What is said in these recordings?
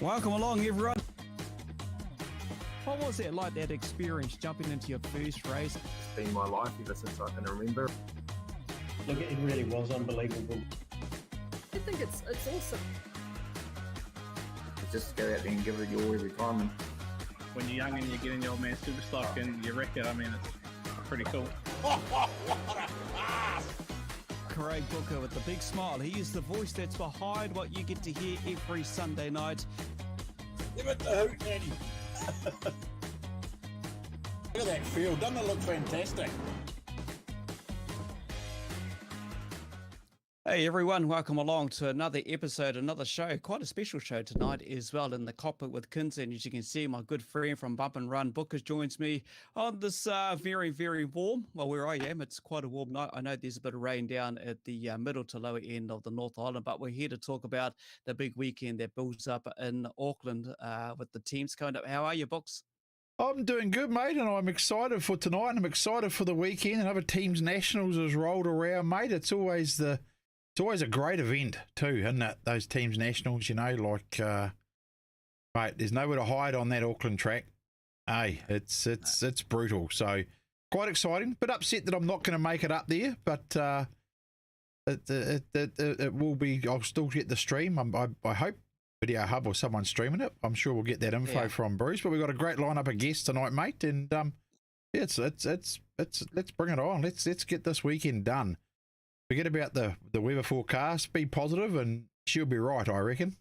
Welcome along, everyone. What was it like, that experience, jumping into your first race? It's been my life ever since I can remember. Look, it really was unbelievable. I think it's awesome. Just go out there and give it your all every time. And when you're young and you get in your old man super stock and you wreck it, I mean, it's pretty cool. Craig Booker with the big smile. He is the voice that's behind what you get to hear every Sunday night. Give it the hoot, Eddie. Look at that field. Doesn't it look fantastic? Hey everyone, welcome along to another episode, another show. Quite a special show tonight as well in the Kokpit with KINSER. And as you can see, my good friend from Bump and Run, Booker, joins me on this very, very warm, well, where I am, it's quite a warm night. I know there's a bit of rain down at the middle to lower end of the North Island, but we're here to talk about the big weekend that builds up in Auckland with the teams coming up. How are you, Books? I'm doing good, mate, and I'm excited for tonight, and I'm excited for the weekend. Another team's nationals has rolled around, mate. It's always a great event too, isn't it? Those teams nationals, you know, like, mate, there's nowhere to hide on that Auckland track. Hey, it's brutal. So quite exciting. Bit upset that I'm not going to make it up there, but it will be. I'll still get the stream. I hope Video Hub or someone streaming it. I'm sure we'll get that info from Bruce. But we've got a great lineup of guests tonight, mate. And yeah, let's bring it on. Let's get this weekend done. Forget about the weather forecast. Be positive, and she'll be right, I reckon.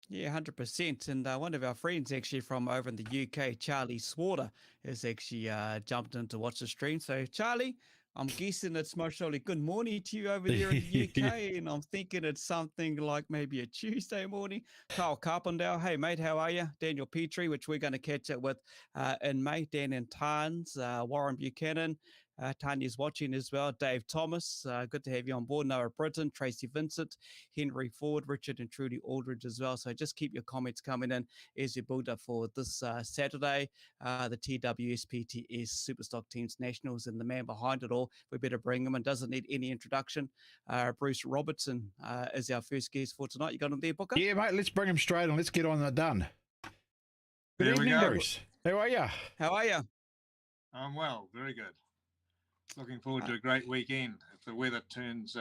Yeah, 100%. And one of our friends actually from over in the UK, Charlie Swatter, has actually jumped in to watch the stream. So, Charlie, I'm guessing it's most surely good morning to you over there in the UK, and I'm thinking it's something like maybe a Tuesday morning. Carl Carpendale, hey mate, how are you? Daniel Petrie, which we're going to catch up with in May. Dan and Tarns, Warren Buchanan. Tanya's watching as well. Dave Thomas, good to have you on board. Noah Britton, Tracy Vincent, Henry Ford, Richard and Trudy Aldridge as well. So just keep your comments coming in as you build up for this Saturday, the TWSPTS Superstock Teams Nationals, and the man behind it all. We better bring him and doesn't need any introduction. Bruce Robertson is our first guest for tonight. You got him there, Booker? Yeah, mate, let's bring him straight on. Let's get on that done. Good evening, Bruce. How are you? How are you? I'm well, very good. Looking forward to a great weekend. If the weather turns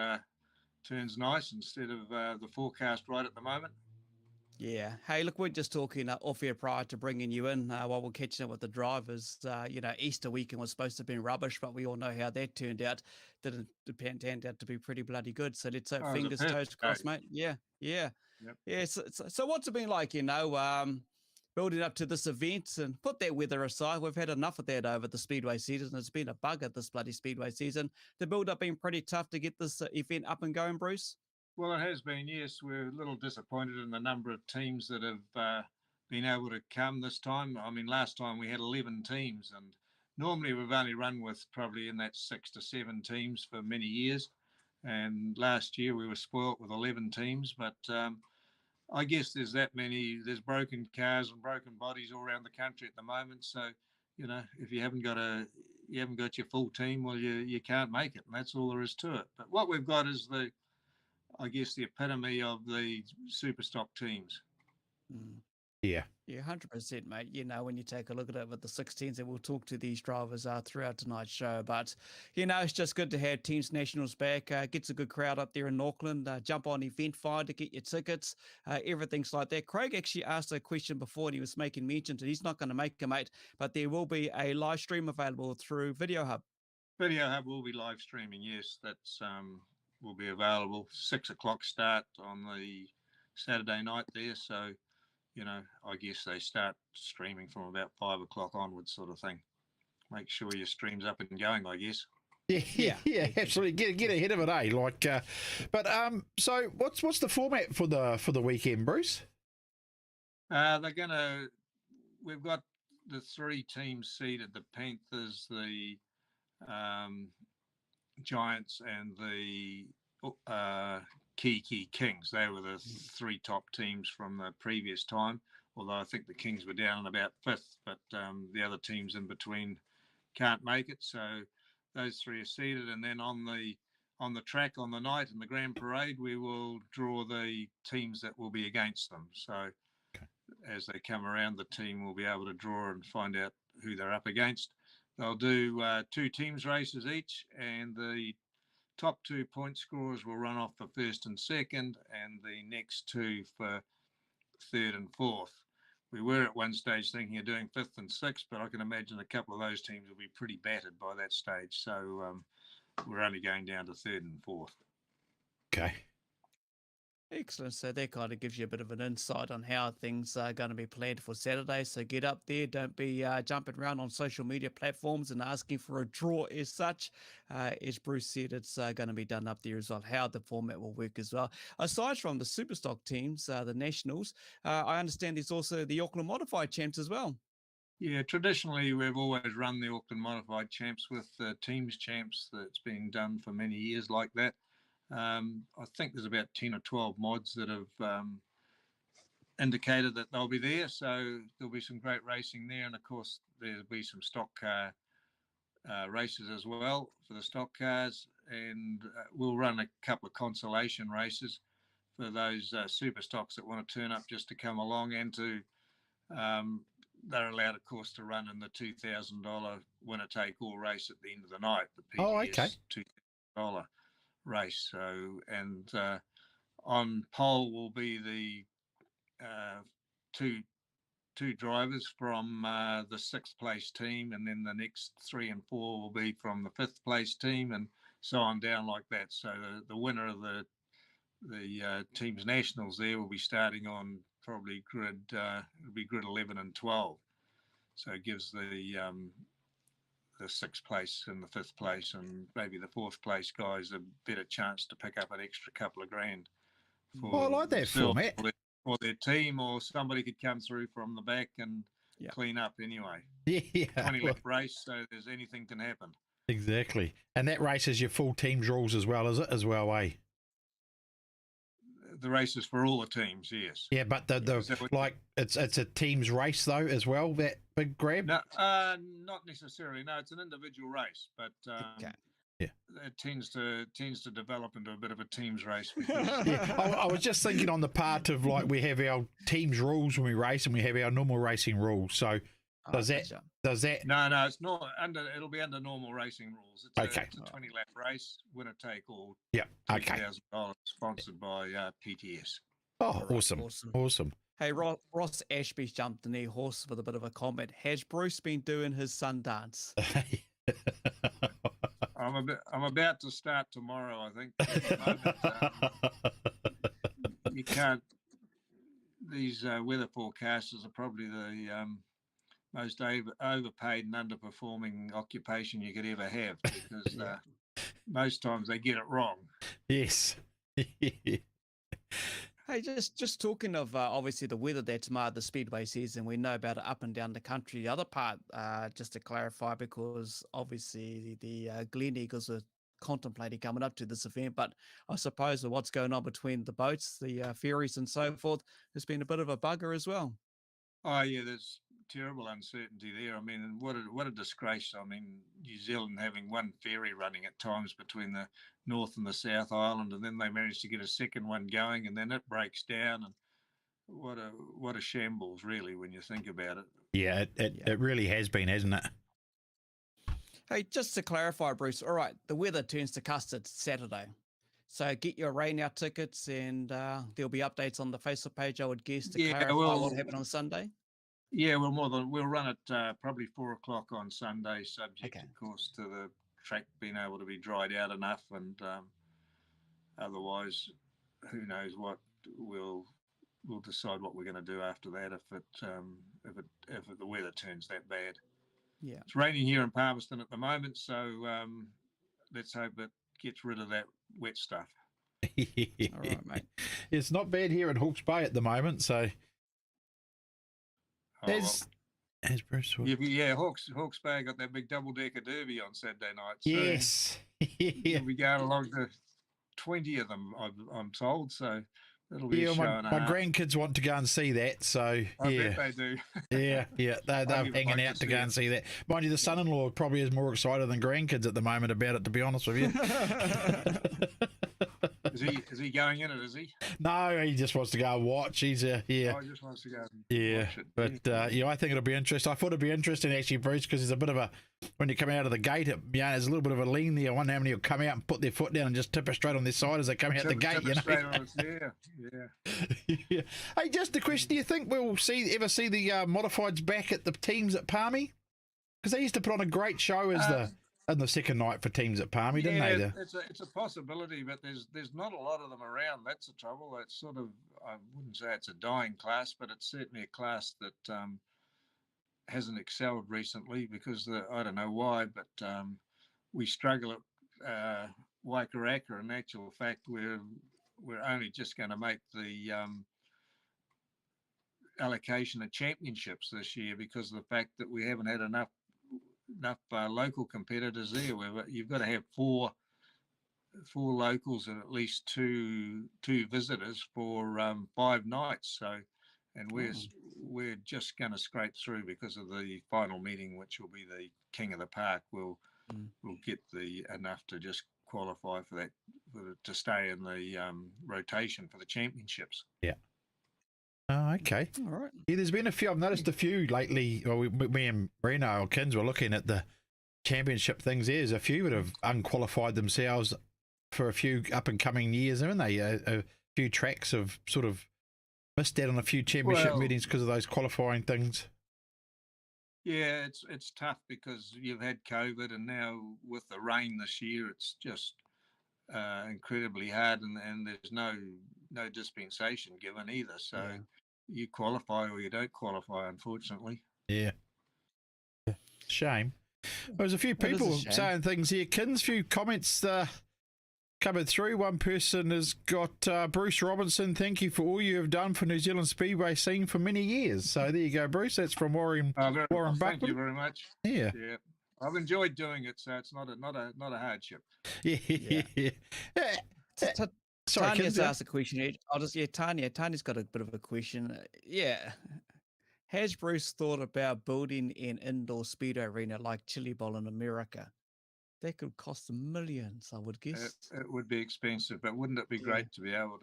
nice instead of the forecast right at the moment. Yeah. Hey, look, we're just talking off air prior to bringing you in while we're catching up with the drivers. You know, Easter weekend was supposed to have been rubbish, but we all know how that turned out. Turned out to be pretty bloody good. So let's hope fingers, toes crossed, mate. Yeah. Yep. Yeah. So what's it been like, you know, building up to this event, and put that weather aside, we've had enough of that over the Speedway season. It's been a bugger this bloody Speedway season. The build-up been pretty tough to get this event up and going, Bruce? Well, it has been, yes. We're a little disappointed in the number of teams that have been able to come this time. I mean, last time we had 11 teams, and normally we've only run with probably in that 6 to 7 teams for many years. And last year we were spoilt with 11 teams, but I guess there's broken cars and broken bodies all around the country at the moment. So, you know, if you haven't got your full team, well, you can't make it, and that's all there is to it. But what we've got is the epitome of the super stock teams. Yeah, 100%, mate. You know, when you take a look at it with the 16s, and we'll talk to these drivers throughout tonight's show. But, you know, it's just good to have Teams Nationals back. Gets a good crowd up there in Auckland. Jump on Event Find to get your tickets. Everything's like that. Craig actually asked a question before, and he was making mention that he's not going to make it, mate, but there will be a live stream available through Video Hub. Video Hub will be live streaming, yes. That's will be available. 6 o'clock start on the Saturday night there. So, you know, I guess they start streaming from about 5 o'clock onwards, sort of thing. Make sure your stream's up and going, I guess. Yeah, absolutely. Get ahead of it, eh? Like, so what's the format for the weekend, Bruce? We've got the 3 teams seeded: the Panthers, the Giants, and the Kihikihi Kings. They were the 3 top teams from the previous time, although I think the Kings were down about 5th, but the other teams in between can't make it. So those three are seeded, and then on the track on the night in the grand parade, we will draw the teams that will be against them. So as they come around, the team will be able to draw and find out who they're up against. They'll do 2 teams races each, and the top 2 point scorers will run off for first and second, and the next 2 for third and fourth. We were at one stage thinking of doing 5th and 6th, but I can imagine a couple of those teams will be pretty battered by that stage. So we're only going down to 3rd and 4th. Okay. Excellent. So that kind of gives you a bit of an insight on how things are going to be planned for Saturday. So get up there. Don't be jumping around on social media platforms and asking for a draw as such. As Bruce said, it's going to be done up there as well, how the format will work as well. Aside from the Superstock teams, the Nationals, I understand there's also the Auckland Modified Champs as well. Yeah, traditionally we've always run the Auckland Modified Champs with teams champs. That's been done for many years like that. I think there's about 10 or 12 mods that have indicated that they'll be there. So there'll be some great racing there. And of course, there'll be some stock car races as well for the stock cars. And we'll run a couple of consolation races for those super stocks that want to turn up just to come along, and to they're allowed, of course, to run in the $2,000 winner take all race at the end of the night. The PTS $2,000 race. So, and on pole will be the two drivers from the 6th place team, and then the next 3 and 4 will be from the 5th place team, and so on down like that. So the winner of the team's nationals there will be starting on probably grid it'll be grid 11 and 12. So it gives the 6th place and the 5th place and maybe the 4th place guys a better chance to pick up an extra couple of grand. I like that format. Or their team, or somebody could come through from the back and clean up anyway. Yeah. 20 lap race, so there's anything can happen. Exactly. And that race is your full team's rules as well, is it? As well, eh? The race is for all the teams, yes. Yeah, but it's a team's race though as well, that big grab? No, not necessarily. No, it's an individual race, but it tends to develop into a bit of a team's race. I was just thinking on the part of, like, we have our team's rules when we race and we have our normal racing rules. So does that? No, it's not under. It'll be under normal racing rules. It's okay. It's a 20 lap race, winner take all. Yeah. Okay. $2,000 sponsored by PTS. Oh, awesome. Hey, Ross Ashby's jumped in there, horse, with a bit of a comment. Has Bruce been doing his sun dance? I'm about to start tomorrow, I think. At the moment, you can't. These weather forecasters are probably the most overpaid and underperforming occupation you could ever have, because most times they get it wrong. Yes. Hey, just talking of obviously the weather that's marred the Speedway season, we know about it up and down the country. The other part, just to clarify, because obviously the Glen Eagles are contemplating coming up to this event, but I suppose with what's going on between the boats, the ferries and so forth, there's been a bit of a bugger as well. Oh yeah, there's terrible uncertainty there. I mean, what a disgrace. I mean, New Zealand having one ferry running at times between the North and the South Island, and then they managed to get a second one going, and then it breaks down. And what a shambles, really, when you think about it. Yeah, it really has been, hasn't it? Hey, just to clarify, Bruce, all right, the weather turns to custard Saturday. So get your rain out tickets, and there'll be updates on the Facebook page, I would guess, to clarify what happened on Sunday. Yeah, we'll run it probably 4 o'clock on Sunday, subject, of course, to the track being able to be dried out enough, and otherwise, who knows what we'll decide what we're going to do after that if the weather turns that bad. Yeah, it's raining here in Palmerston at the moment, so let's hope it gets rid of that wet stuff. All right, mate. It's not bad here in Hawke's Bay at the moment, so. As Bruce would. Yeah, Hawke's Bay got that big double-decker derby on Saturday night. So yes. we'll be going along to 20 of them, I'm told. So It'll be Yeah, a show my, and a my half. grandkids want to go and see that, so I yeah. bet they do. Yeah, they're I'd hanging like out to to see go it. and see that. Mind you, the son-in-law probably is more excited than grandkids at the moment about it, to be honest with you. Is he going in it? Is he? No, he just wants to go and watch. He's yeah, Oh, he just wants to go. And yeah. watch it. But yeah, I think it'll be interesting. I thought it'd be interesting actually, Bruce, because there's a bit of a when you come out of the gate, there's a little bit of a lean there. I wonder how many will come out and put their foot down and just tip it straight on their side as they come out the gate. You know. Straight on its, yeah. Yeah. Hey, just a question: do you think we'll ever see the modifieds back at the teams at Palmy? Because they used to put on a great show as in the second night for teams at Palmy, didn't they? It's a possibility, but there's not a lot of them around. That's the trouble. It's sort of, I wouldn't say it's a dying class, but it's certainly a class that hasn't excelled recently because I don't know why, but we struggle at Waikaraka. In actual fact, we're only just going to make the allocation of championships this year because of the fact that we haven't had enough local competitors there. You've got to have four locals and at least two visitors for 5 nights. So, and we're just going to scrape through because of the final meeting, which will be the King of the Park. We'll get enough to just qualify for that to stay in the rotation for the championships. Yeah. Oh, okay. All right. Yeah, there's been a few. I've noticed a few lately. Well, me and Reno or Kins were looking at the championship things. There's a few that have unqualified themselves for a few up and coming years, haven't they? A few tracks have sort of missed out on a few championship meetings because of those qualifying things. Yeah, it's tough because you've had COVID, and now with the rain this year, it's just incredibly hard, and there's no dispensation given either. So you qualify or you don't qualify, unfortunately. Yeah. Shame. There's a few people saying things here. Kins, few comments coming through. One person has got Bruce Robertson. Thank you for all you have done for New Zealand Speedway scene for many years. So there you go, Bruce. That's from Warren Buckman. Thank you very much. Yeah. Yeah. I've enjoyed doing it, so it's not a hardship. Yeah. Sorry, Tanya's Kins, asked a question. Tanya's got a bit of a question. Has Bruce thought about building an indoor speedway arena like Chili Bowl in America? That could cost millions, I would guess. It would be expensive, but wouldn't it be great to be able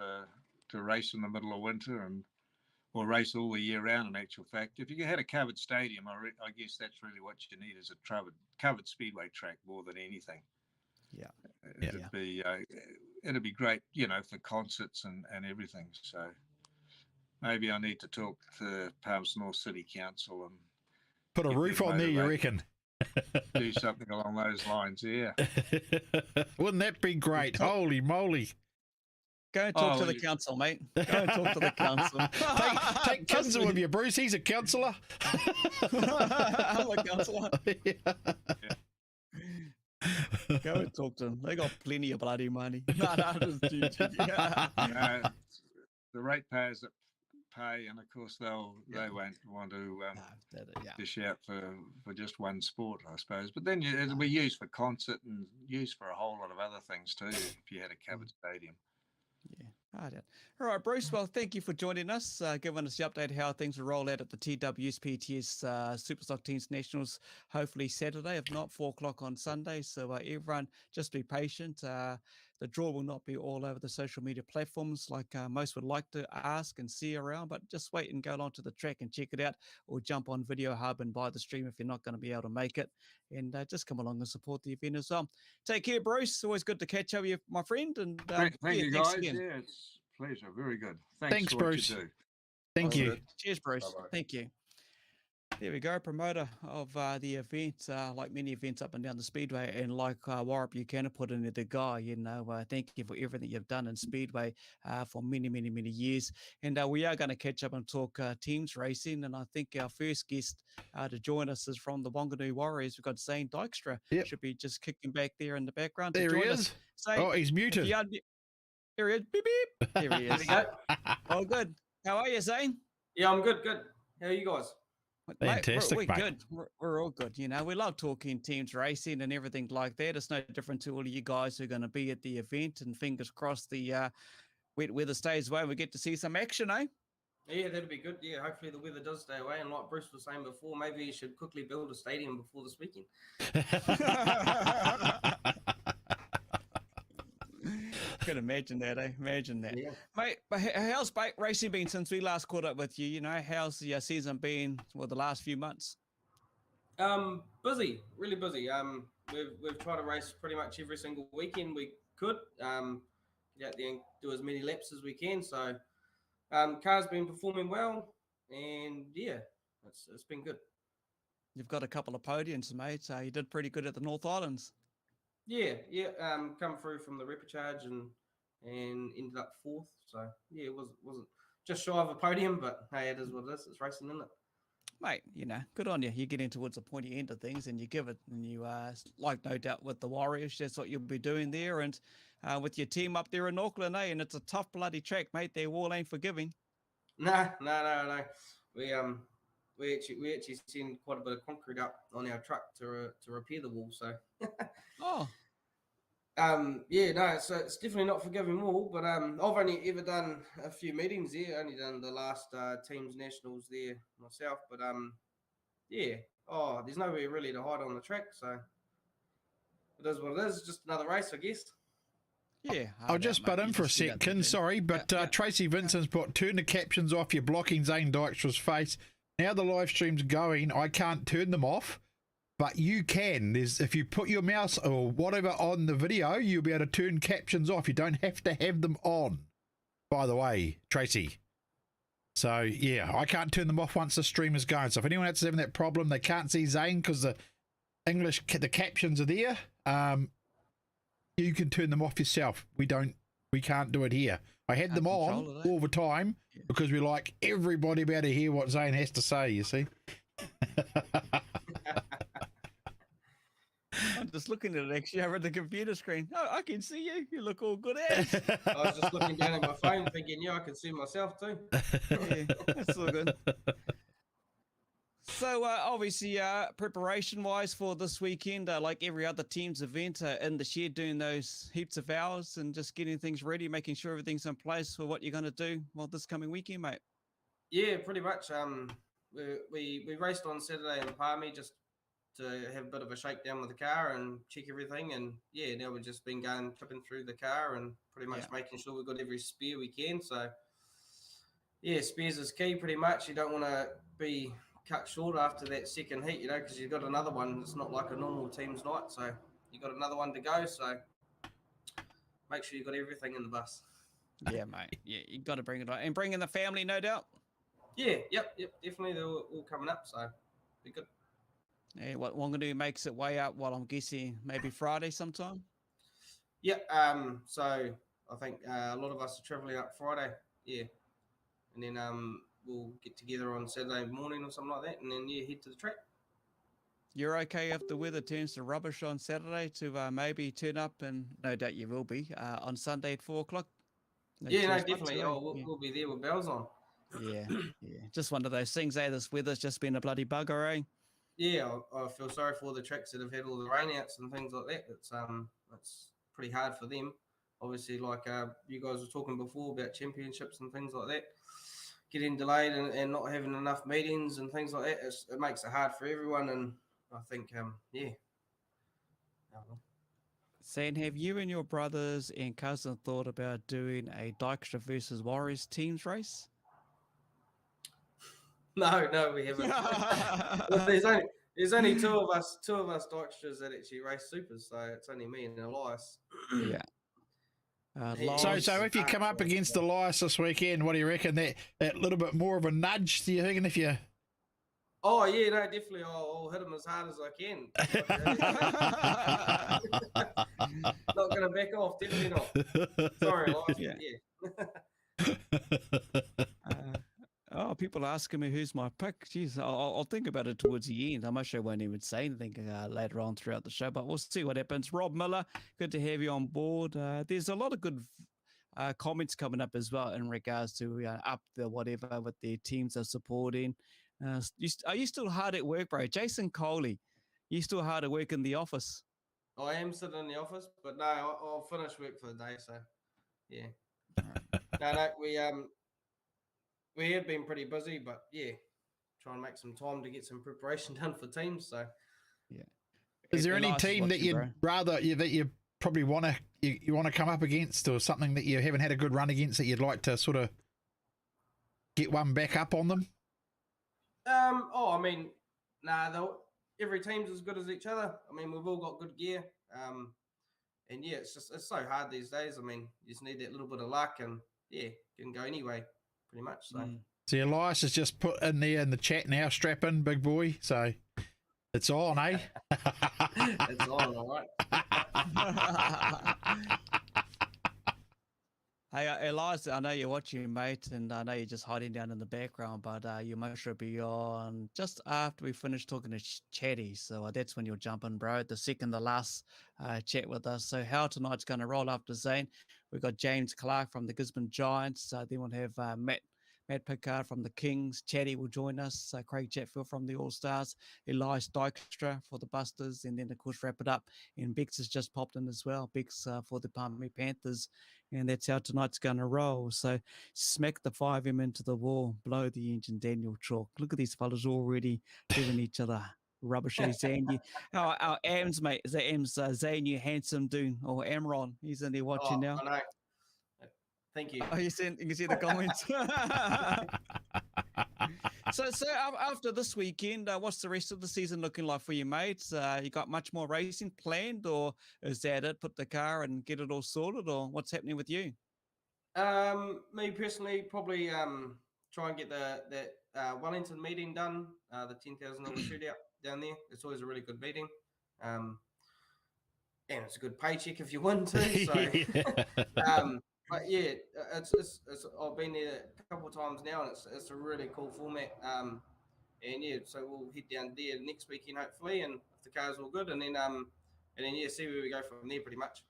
to race in the middle of winter or race all the year round? In actual fact, if you had a covered stadium, I guess that's really what you need is a covered speedway track more than anything. Yeah, it'd be great, for concerts and everything. So maybe I need to talk to Palmerston North City Council and put a roof on there, you reckon? Do something along those lines, yeah. Wouldn't that be great? Holy moly. Go and talk to the council, mate. Go and talk to the council. Take Kinser with you, Bruce. He's a councillor. I'm a councillor. Go and talk to them. They got plenty of bloody money. No, just joking. The ratepayers that pay, and of course they won't want to dish out for just one sport, I suppose. But then it'll be used for concert and used for a whole lot of other things too if you had a covered stadium. Yeah. All right, Bruce. Well, thank you for joining us, giving us the update how things will roll out at the TWSPTS Superstock Teams Nationals, hopefully Saturday, if not 4 o'clock on Sunday. So everyone, just be patient. The draw will not be all over the social media platforms like most would like to ask and see around, but just wait and go along to the track and check it out, or jump on Video Hub and buy the stream if you're not going to be able to make it. And just come along and support the event as well. Take care, Bruce. Always good to catch up with you, my friend. And thank you, guys. Again. Yeah, it's a pleasure. Very good. Thanks, for what Bruce. you do. Thank you. Good. Cheers, Bruce. Bye-bye. Thank you. There we go, promoter of the event, like many events up and down the Speedway, and like Warren Buchanan put in the guy, thank you for everything you've done in Speedway for many, many, many years. And we are going to catch up and talk teams racing, and I think our first guest to join us is from the Wanganui Warriors. We've got Zane Dykstra. Yep. Should be just kicking back there in the background. There he is. Zane, oh, he's muted. There he is. Beep, beep. There he is. There we go. Oh, good. How are you, Zane? Yeah, I'm good. How are you guys? Fantastic, we're mate. good. We're all good. We love talking teams racing and everything like that. It's no different to all of you guys who are going to be at the event. And fingers crossed, the wet weather stays away, we get to see some action, eh? Yeah, that'd be good. Yeah, hopefully the weather does stay away. And like Bruce was saying before, maybe you should quickly build a stadium before this weekend. Can imagine that, eh? Imagine that. Yeah. Mate, but how's bike racing been since we last caught up with you? You know, how's the season been the last few months? Busy, really busy. We've tried to race pretty much every single weekend we could. Get out there and do as many laps as we can. So, car's been performing well, and yeah, it's been good. You've got a couple of podiums, mate. You did pretty good at the North Islands. Yeah. Come through from the repechage and ended up 4th. So yeah, it wasn't just shy of a podium, but hey, it is what it is. It's racing, isn't it? Mate, you know, good on you. You're getting towards the pointy end of things, and you give it, and you like no doubt with the Warriors. That's what you'll be doing there, and with your team up there in Auckland, eh? And it's a tough bloody track, mate. Their wall ain't forgiving. No. We actually send quite a bit of concrete up on our truck to repair the wall. So. Oh. Yeah, no, so it's definitely not forgiving wall, but I've only ever done a few meetings there, only done the last teams nationals there myself, but yeah, there's nowhere really to hide on the track, so it is what it is, just another race, I guess. Yeah. I'll just butt in for a second, sorry, but Tracy Vincent's put, turn the captions off, you're blocking Zane Dykstra's face. Now the live stream's going, I can't turn them off. But you can. If you put your mouse or whatever on the video, you'll be able to turn captions off. You don't have to have them on, by the way, Tracy. So, yeah, I can't turn them off once the stream is going. So if anyone else is having that problem, they can't see Zane because the captions are there, you can turn them off yourself. We can't do it here. I had them on all the time because we like everybody be able to hear what Zane has to say, you see. I'm just looking at it actually over the computer screen. Oh, I can see you. You look all good as. I was just looking down at my phone thinking, yeah, I can see myself too. Yeah, that's all good. So obviously preparation-wise for this weekend, like every other team's event, in the shed doing those heaps of hours and just getting things ready, making sure everything's in place for what you're going to do this coming weekend, mate. Yeah, pretty much. We raced on Saturday in Palmy just to have a bit of a shakedown with the car and check everything. And yeah, now we've just been clipping through the car and pretty much making sure we've got every spare we can. So yeah, spares is key pretty much. You don't want to be cut short after that second heat, because you've got another one. It's not like a normal team's night. So you got another one to go. So make sure you got everything in the bus. Yeah, mate. Yeah, you got to bring it on. And bring in the family, no doubt. Yeah, yep, definitely. They're all coming up. So be good. Yeah, what Wanganui makes it way up, I'm guessing maybe Friday sometime? Yeah, so I think a lot of us are travelling up Friday, yeah. And then we'll get together on Saturday morning or something like that, and then, head to the track. You're okay if the weather turns to rubbish on Saturday to maybe turn up, and no doubt you will be, on Sunday at 4 o'clock? Yeah, no, definitely. We'll be there with bells on. Yeah. Just one of those things, this weather's just been a bloody bugger, eh? Yeah, I feel sorry for the tracks that have had all the rainouts and things like that. It's pretty hard for them. Obviously, like you guys were talking before about championships and things like that, getting delayed and not having enough meetings and things like that. It makes it hard for everyone, and I think, Zane, have you and your brothers and cousin thought about doing a Dykstra versus Warriors teams race? No, we haven't. There's only two of us Dykstras that actually race supers, so it's only me and Elias. Yeah. So if you come up against Elias this weekend, what do you reckon? That little bit more of a nudge, do you think? And if you... Oh, yeah, no, definitely. I'll hit him as hard as I can. Not going to back off, definitely not. Sorry, Elias. Yeah. People are asking me who's my pick. Jeez, I'll think about it towards the end. I'm sure I won't even say anything later on throughout the show, but we'll see what happens. Rob Miller, good to have you on board. There's a lot of good comments coming up as well in regards to up the whatever with the teams they're supporting. Are you still hard at work, bro? Jason Coley, you still hard at work in the office? I am sitting in the office, but no, I'll finish work for the day, so yeah. No, we have been pretty busy, but yeah, trying to make some time to get some preparation done for teams. So Is there any Elias is team that watching, you'd bro. rather that you probably want to you want to come up against, or something that you haven't had a good run against that you'd like to sort of get one back up on them? I mean, every team's as good as each other. I mean, we've all got good gear. And yeah, it's so hard these days. I mean, you just need that little bit of luck, and yeah, can go anyway, pretty much. So. See, Elias has just put in there in the chat now, strap in, big boy. So it's on, eh? It's on, all right. Hey, Elias, I know you're watching, mate, and I know you're just hiding down in the background, but you must should be on just after we finish talking to Chatty. So that's when you'll jump in, bro. The second to last chat with us. So how tonight's going to roll after Zane? We've got James Clarke from the Gisborne Giants. Then we'll have Matt Picard from the Kings. Chatty will join us. Craig Chatfield from the Allstars. Elias Dykstra for the Busters. And then, of course, wrap it up. And Bexs has just popped in as well. Bexs for the Palmerston Panthers. And that's how tonight's going to roll. So smack the 5M into the wall. Blow the engine, Daniel Chalk. Look at these fellas already giving each other rubbish. Zane, our AMS, mate. Is that AMS? Zane, you handsome dude. Or Amron. He's in there watching now. I know. Thank you. Oh, you can see the comments. So after this weekend, what's the rest of the season looking like for you, mates? You got much more racing planned, or is that it? Put the car and get it all sorted, or what's happening with you? Me personally, probably try and get that Wellington meeting done. The $10,000 shootout down there. It's always a really good meeting. And it's a good paycheck if you win too. So. But yeah, it's I've been there a couple of times now, and it's a really cool format. And yeah, so we'll head down there next weekend hopefully, and if the car's all good, and then yeah, see where we go from there pretty much.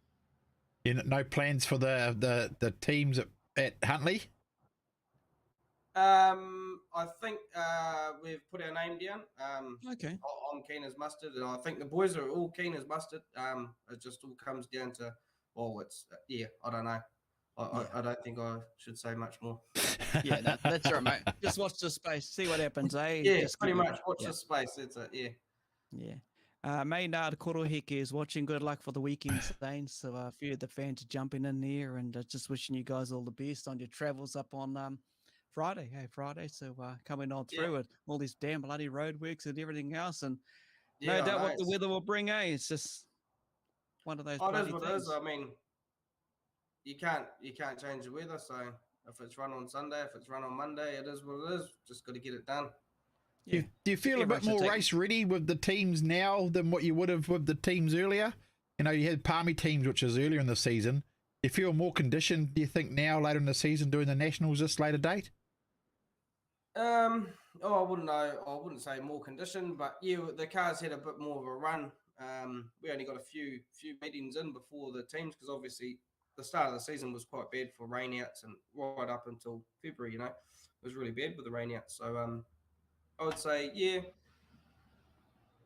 No plans for the teams at Huntley? I think we've put our name down. Okay. I'm keen as mustard, and I think the boys are all keen as mustard. It just all comes down to, I don't know. I don't think I should say much more. Yeah, that's right, mate. Just watch the space, see what happens, eh? Yeah, just pretty much. Watch the space. That's it. Yeah. Yeah. Maynard Koroheke is watching. Good luck for the weekend, Zane. So a few of the fans are jumping in there, and just wishing you guys all the best on your travels up on Friday. Hey, Friday. So coming on through with all these damn bloody roadworks and everything else, and no doubt what the weather will bring. It's just one of those. It is what it is. I mean, you can't change the weather. So if it's run on Sunday, if it's run on Monday, it is what it is. Just got to get it done. Yeah. Do you feel a bit more race ready with the teams now than what you would have with the teams earlier? You know, you had Palmy teams, which is earlier in the season. Do you feel more conditioned, do you think, now later in the season doing the Nationals this later date? I wouldn't know. I wouldn't say more conditioned, but yeah, the cars had a bit more of a run. We only got a few meetings in before the teams, because obviously the start of the season was quite bad for rainouts, and right up until February, you know, it was really bad with the rainouts. So I would say, yeah,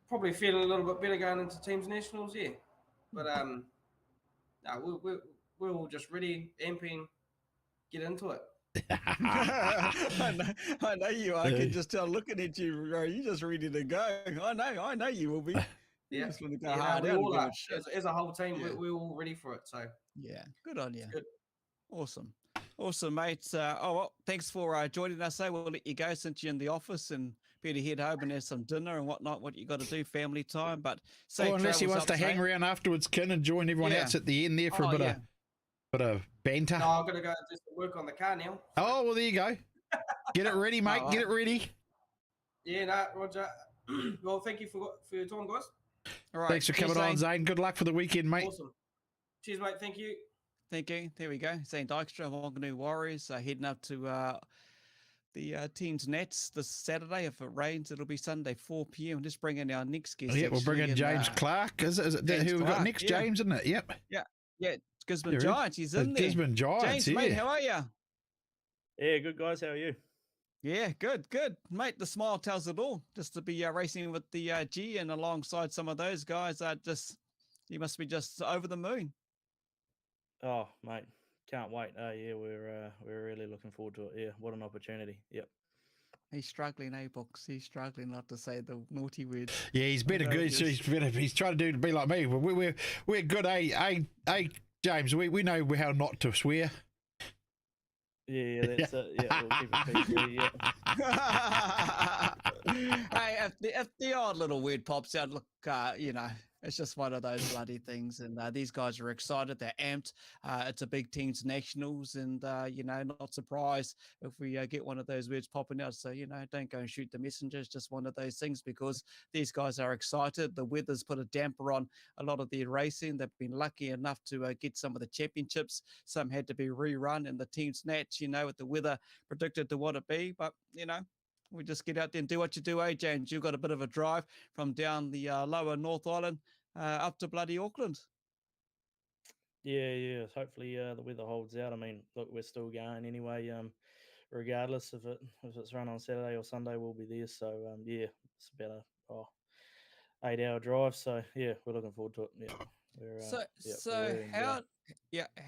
probably feeling a little bit better going into teams nationals, yeah. But no, we're all just ready, amping, get into it. I know you are. I can just tell looking at you, bro. You're just ready to go. I know you will be. Yeah, just want to go hard out and are, as a whole team, we're all ready for it. So yeah, good on you. Good. Awesome, mates. Thanks for joining us. We'll let you go since you're in the office, and better head home and have some dinner and whatnot. What you got to do, family time. But unless he wants to hang around afterwards, Ken, and join everyone else at the end there for a bit of banter. No, I'm gonna go do some work on the car now. Oh well, there you go. Get it ready, mate. Get it ready. Yeah, no, Roger. Well, thank you for your time, guys. All right. Thanks for coming on, Zane. Good luck for the weekend, mate. Awesome. Cheers, mate. Thank you. Thank you. There we go. Zane Dykstra, Wanganui Warriors, heading up to the team's nets this Saturday. If it rains, it'll be Sunday, 4 p.m. Just bring in our next guest. Yeah, we'll bring in James Clarke. Is it who we've got next? James, isn't it? Yep. Yeah. It's Gisborne Giants. He's in there. Gisborne Giants. James, mate, how are you? Yeah, good guys. How are you? Yeah, good, mate. The smile tells it all. Just to be racing with the G and alongside some of those guys, you must be just over the moon. Oh, mate, can't wait. Yeah, we're really looking forward to it. Yeah, what an opportunity. Yep. He's struggling, Books. He's struggling not to say the naughty words. Yeah, he's better good. He's trying to be like me. We're good, James. We know how not to swear. Yeah, that's it. Yeah, we'll keep it PG, yeah. Hey, if the odd little word pops out, look, it's just one of those bloody things. And these guys are excited. They're amped. It's a big team's nationals. And, not surprised if we get one of those words popping out. So, don't go and shoot the messenger. It's just one of those things because these guys are excited. The weather's put a damper on a lot of their racing. They've been lucky enough to get some of the championships. Some had to be rerun in the team snatch, with the weather predicted to what it be. But, we just get out there and do what you do, James? You've got a bit of a drive from down the lower North Island up to bloody Auckland. Yeah. Hopefully the weather holds out. I mean, look, we're still going anyway. Regardless if it's run on Saturday or Sunday, we'll be there. So it's about a 8-hour drive. So yeah, we're looking forward to it. Yeah.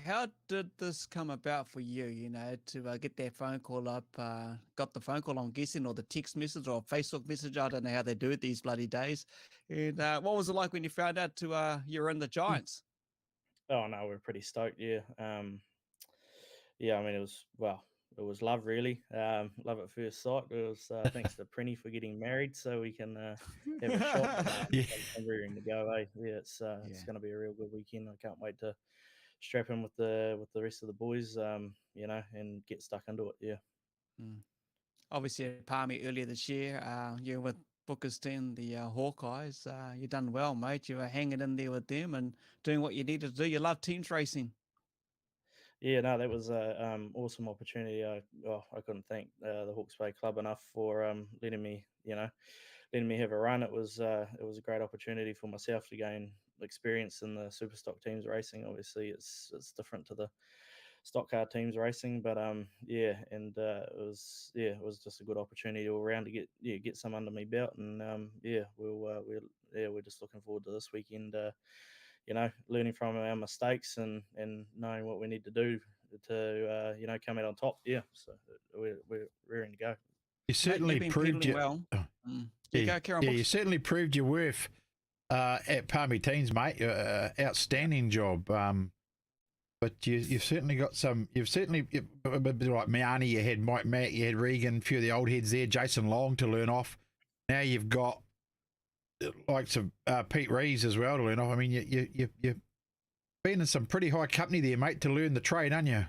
How did this come about for you? To get that phone call up? Got the phone call, I'm guessing, or the text message or Facebook message. I don't know how they do it these bloody days. And what was it like when you found out you're in the Giants? Oh no, we're pretty stoked. Yeah. I mean, it was love, really. Love at first sight. It was thanks to Prinny for getting married, so we can have a shot. I'm rearing to go. Yeah, it's going to be a real good weekend. I can't wait to strap in with the rest of the boys, and get stuck into it. Yeah. Obviously, at Palmy earlier this year, you're with Booker's team, the Hawkeyes. You done well, mate. You were hanging in there with them and doing what you needed to do. You love teams racing. Yeah, no, that was an awesome opportunity. I couldn't thank the Hawke's Bay Club enough for letting me have a run. It was a great opportunity for myself to gain experience in the super stock teams racing. Obviously, it's different to the stock car teams racing, but it was just a good opportunity all around to get some under my belt, and we're just looking forward to this weekend. Learning from our mistakes and knowing what we need to do to come out on top. Yeah, so we're rearing to go. You certainly proved you certainly proved your worth at Palmy Teens, mate. Outstanding job. But you've certainly got some. You've certainly like Miani. You had Mike Matt. You had Regan. A few of the old heads there. Jason Long to learn off. Now you've got likes of Pete Reeves as well to learn off. I mean, you've been in some pretty high company there, mate, to learn the trade, aren't you?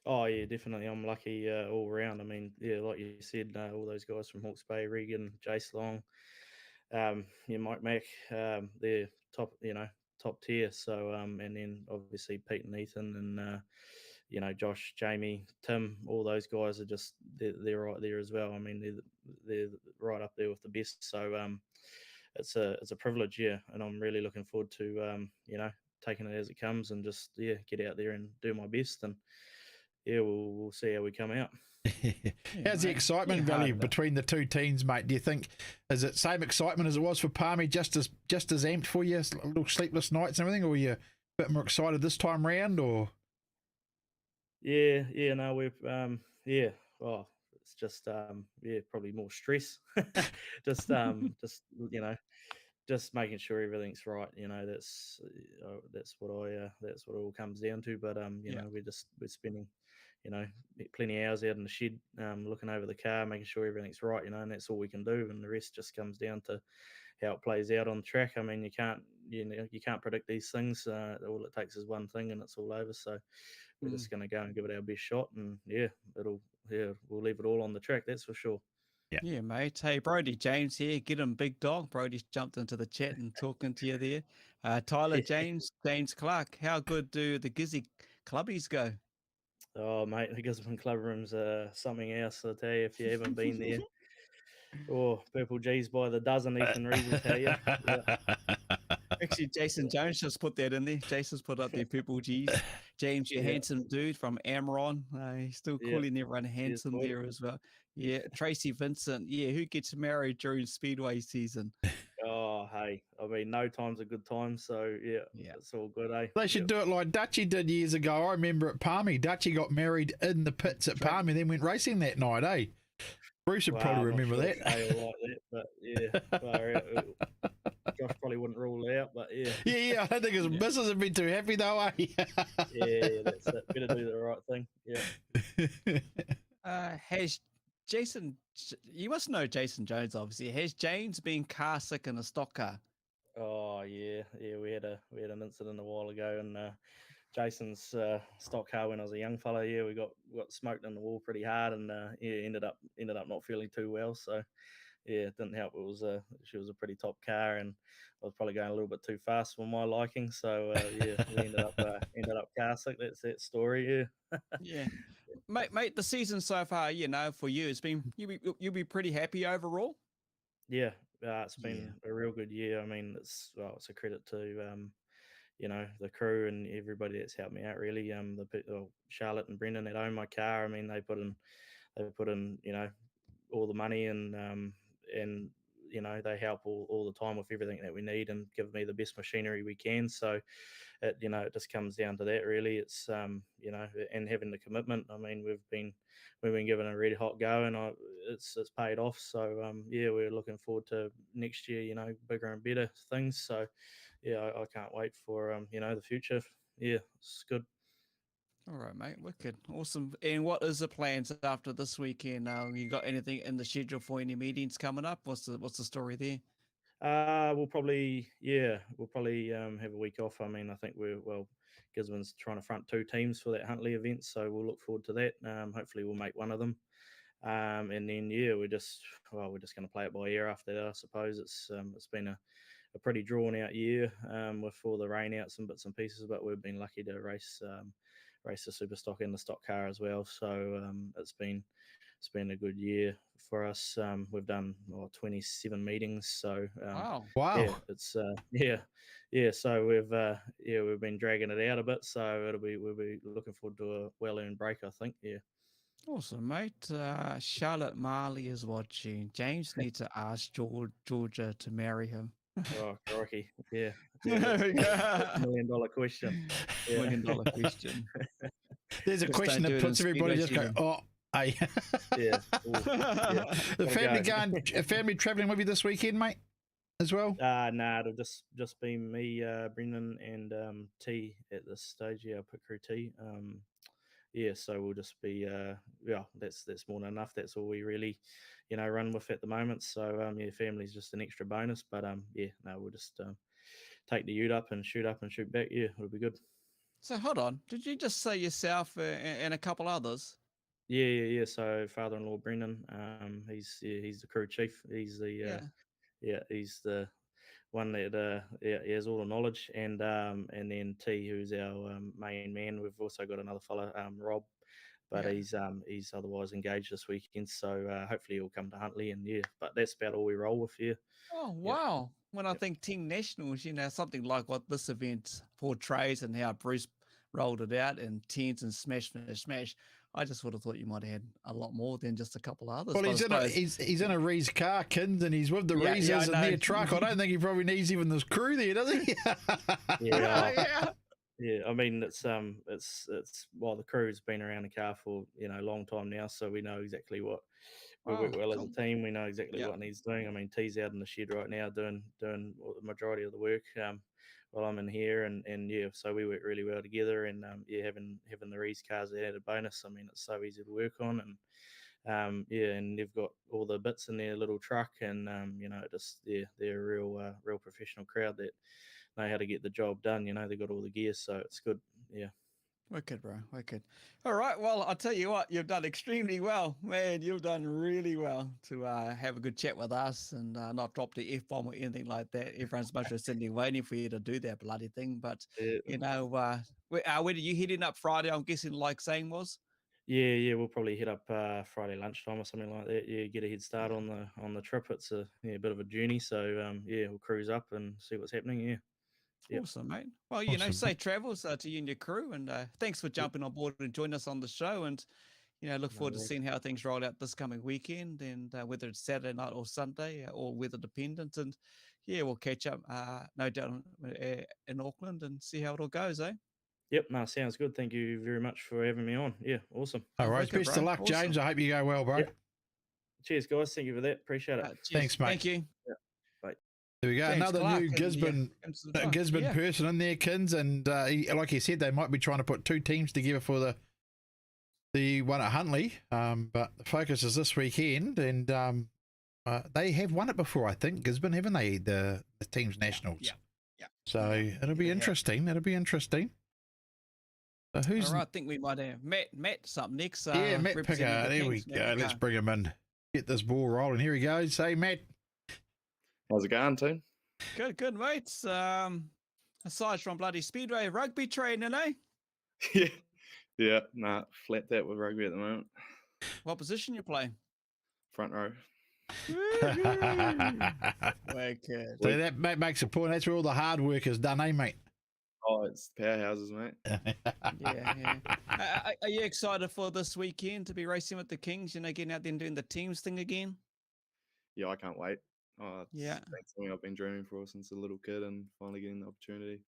Oh yeah, definitely. I'm lucky all around. I mean, yeah, like you said, all those guys from Hawke's Bay, Regan, Jace Long, Mike Mack, they're top tier. So and then obviously Pete and Ethan and Josh, Jamie, Tim, all those guys are just they're right there as well. I mean, they're right up there with the best. So it's a privilege, yeah, and I'm really looking forward to taking it as it comes and just get out there and do my best, and we'll see how we come out. How's the excitement value between the two teams, mate? Do you think is it same excitement as it was for Palmy, just as amped for you, little sleepless nights and everything, or are you a bit more excited this time round, or? No, we've well, it's just probably more stress. just just making sure everything's right. That's what it all comes down to. But we're spending plenty of hours out in the shed, looking over the car, making sure everything's right, and that's all we can do, and the rest just comes down to how it plays out on the track. I mean, you can't predict these things. All it takes is one thing and it's all over. So we're just going to go and give it our best shot, and we'll leave it all on the track, that's for sure. Yeah, mate. Hey, Brody James here. Get him, big dog. Brody's jumped into the chat and talking to you there. Tyler James Clarke. How good do the Gizzy clubbies go? Oh, mate, the Gisborne club room's something else, I'll tell you, if you haven't been there. Oh, purple G's by the dozen, Ethan Reeves will tell you. Yeah. Actually, Jason Jones just put that in there. Jason's put up there, purple G's. James, you handsome dude from Amaron. He's still calling everyone handsome there as well. Yeah, Tracy Vincent. Yeah, who gets married during Speedway season? Oh, Oh, hey, I mean, no time's a good time, so yeah, it's all good, eh? They should do it like Dutchy did years ago. I remember at Palmy, Dutchy got married in the pits at Palmy, then went racing that night, eh? Bruce would probably I'm not remember sure that. if they were like that, but yeah, far out. Josh probably wouldn't rule it out, but yeah. Yeah, I don't think his missus would be too happy though, eh? Yeah, that's it. Better do the right thing. Yeah. Has Jason? You must know Jason Jones, obviously. Has James been car sick in a stock car? Oh yeah. We had an incident a while ago, and Jason's stock car when I was a young fella. Yeah, we got smoked in the wall pretty hard, and ended up not feeling too well. So yeah, it didn't help. She was a pretty top car, and I was probably going a little bit too fast for my liking. So yeah, we ended up car sick. That's that story. Yeah. Yeah, mate. The season so far, for you, it's been you'll be pretty happy overall. Yeah, it's been a real good year. I mean, it's a credit to the crew and everybody that's helped me out. Really, Charlotte and Brendan that own my car. I mean, they put in all the money, and they help all the time with everything that we need and give me the best machinery we can. So it just comes down to that really. It's and having the commitment. I mean, we've been given a really hot go, and it's paid off. So we're looking forward to next year, bigger and better things. So yeah, I can't wait for the future. Yeah, it's good. All right, mate. Wicked. Awesome. And what is the plans after this weekend? You got anything in the schedule for any meetings coming up? What's the story there? We'll probably have a week off. I mean, I think Gisborne's trying to front 2 teams for that Huntley event, so we'll look forward to that. Hopefully we'll make one of them. And then we're just going to play it by ear after that. I suppose it's been a pretty drawn out year with all the rain outs and bits and pieces, but we've been lucky to race the super stock and the stock car as well. So it's been a good year for us. We've done 27 meetings. So wow. Yeah, it's So we've been dragging it out a bit. So we'll be looking forward to a well-earned break, I think. Yeah. Awesome, mate. Charlotte Marley is watching. James needs to ask Georgia to marry him. Oh, crikey. Yeah. $1 million question. Yeah. $1 million question. There's a question that puts everybody just go, oh, hey. Yeah. The family traveling with you this weekend, mate, as well? Nah, it'll just be me, Brendan, and T at this stage. Yeah, pit crew T. So we'll just be that's more than enough. That's all we really run with at the moment. So family's just an extra bonus, but we'll just take the ute up and shoot back. Yeah, it'll be good. So hold on, did you just say yourself and a couple others? Yeah. So father-in-law Brendan, he's the crew chief. He's the he's the one that he has all the knowledge, and then T, who's our main man. We've also got another fella, Rob, but he's otherwise engaged this weekend. So hopefully he'll come to Huntley, and but that's about all we roll with here. Oh wow! When I think Team Nationals, something like what this event portrays and how Bruce rolled it out and tens and smash. I just would have thought you might have had a lot more than just a couple of others. Well, he's in a Rees car, Kins, and he's with the Reesers in their truck. I don't think he probably needs even this crew there, does he? Yeah. I mean, it's the crew's been around the car for a long time now, so we know exactly what we work well as a team. We know exactly what needs doing. I mean, T's out in the shed right now doing the majority of the work. While I'm in here, and so we work really well together, and having the Rees cars an added bonus. I mean, it's so easy to work on, and and they've got all the bits in their little truck, and they're a real professional crowd that know how to get the job done. They've got all the gear, so it's good. Yeah. Wicked, bro. Wicked. All right. Well, I'll tell you what, you've done extremely well, man. You've done really well to have a good chat with us and not drop the F-bomb or anything like that. Everyone's much sitting waiting for you to do that bloody thing. But, where did you heading up Friday? I'm guessing like Zane was? Yeah. We'll probably hit up Friday lunchtime or something like that. Yeah, get a head start on the trip. It's a bit of a journey. So, we'll cruise up and see what's happening. Yeah. Yep. Awesome, mate. Well, safe travels to you and your crew, and thanks for jumping on board and joining us on the show. And look No forward to worries. seeing how things roll out this coming weekend, and whether it's Saturday night or Sunday, or weather dependent. And yeah, we'll catch up, no doubt, in Auckland and see how it all goes, eh? Yep, no, sounds good. Thank you very much for having me on. Yeah, awesome. All right. Okay, Best bro. of luck, Awesome. James. I hope you go well, bro. Yep. Cheers, guys. Thank you for that. Appreciate it. Cheers. Thanks, mate. Thank you. Bye. There we go. James Another Clarke new and, Gisborne, Gisborne Yeah. person in there, Kins. And like you said, they might be trying to put two teams together for the one at Huntley. But the focus is this weekend. And they have won it before, I think, Gisborne, haven't they? The team's nationals. Yeah. So it'll be Yeah. interesting. It'll be interesting. So who's All right, I think we might have Matt's up next. yeah, Matt representing Picard. the There we Kings. Matt go. Let's Picard. bring him in. Get this ball rolling. Here he goes. Hey, Matt. How's it going, team? Good, mates. Aside from bloody Speedway rugby training, eh? yeah, nah, flat that with rugby at the moment. What position you play? Front row. Wicked. So that makes a point. That's where all the hard work is done, eh, mate? Oh, it's powerhouses, mate. Yeah. Are you excited for this weekend to be racing with the Kings? Getting out there and doing the teams thing again? Yeah, I can't wait. Oh, it's Yeah. That's something I've been dreaming for since a little kid, and finally getting the opportunity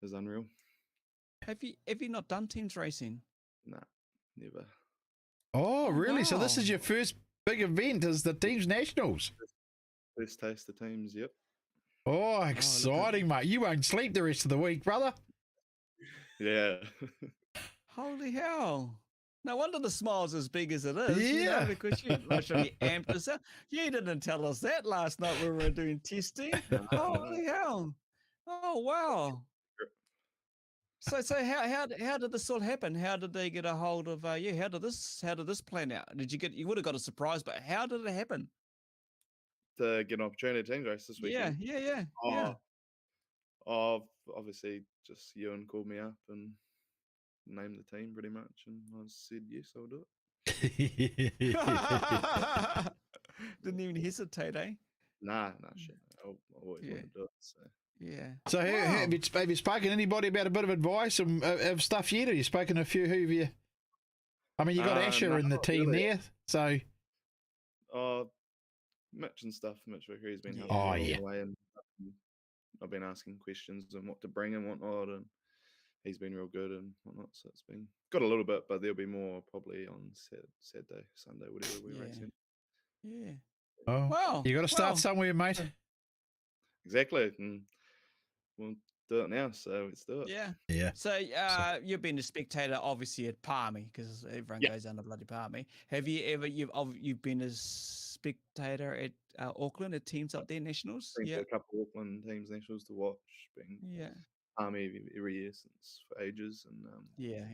is unreal. Have you not done teams racing? Nah, never. Oh, really? So this wow. is your first big event, is the team's nationals? First taste of teams, yep. Oh, exciting, mate. You won't sleep the rest of the week, brother. Yeah. Holy hell. No wonder the smile's as big as it is. Yeah. Because you literally amped us up. You didn't tell us that last night when we were doing testing. Holy hell. Oh, wow. So how did this all happen? How did they get a hold of you? How did this plan out? You would have got a surprise, but how did it happen? To get an opportunity to teams race this weekend. Yeah. Obviously, just Ewan called me up and named the team pretty much, and I said yes, I'll do it. Didn't even hesitate, eh? Nah, shit. I always want to do it. So. Yeah. So have you spoken to anybody about a bit of advice of stuff yet? Have you spoken to a few? Who have you? I mean, you got Asher in the team really. there, so. Mitch and stuff. Mitch Vicker, he's been Yeah. helping Oh, me yeah. along the way, and I've been asking questions and what to bring and whatnot, and he's been real good and whatnot. So it's been got a little bit, but there'll be more probably on Saturday, Sunday, whatever we're racing. Yeah. Oh, Wow. you got to start somewhere, mate. Exactly, and we'll do it now. So let's do it. Yeah. Yeah. So you've been a spectator, obviously, at Palmy, because everyone goes down to bloody Palmy. Have you ever you've been a spectator at Auckland at teams up there, nationals? Been to Yeah. a couple of Auckland teams nationals to watch. Been Yeah. Army every year since for ages, and Yeah.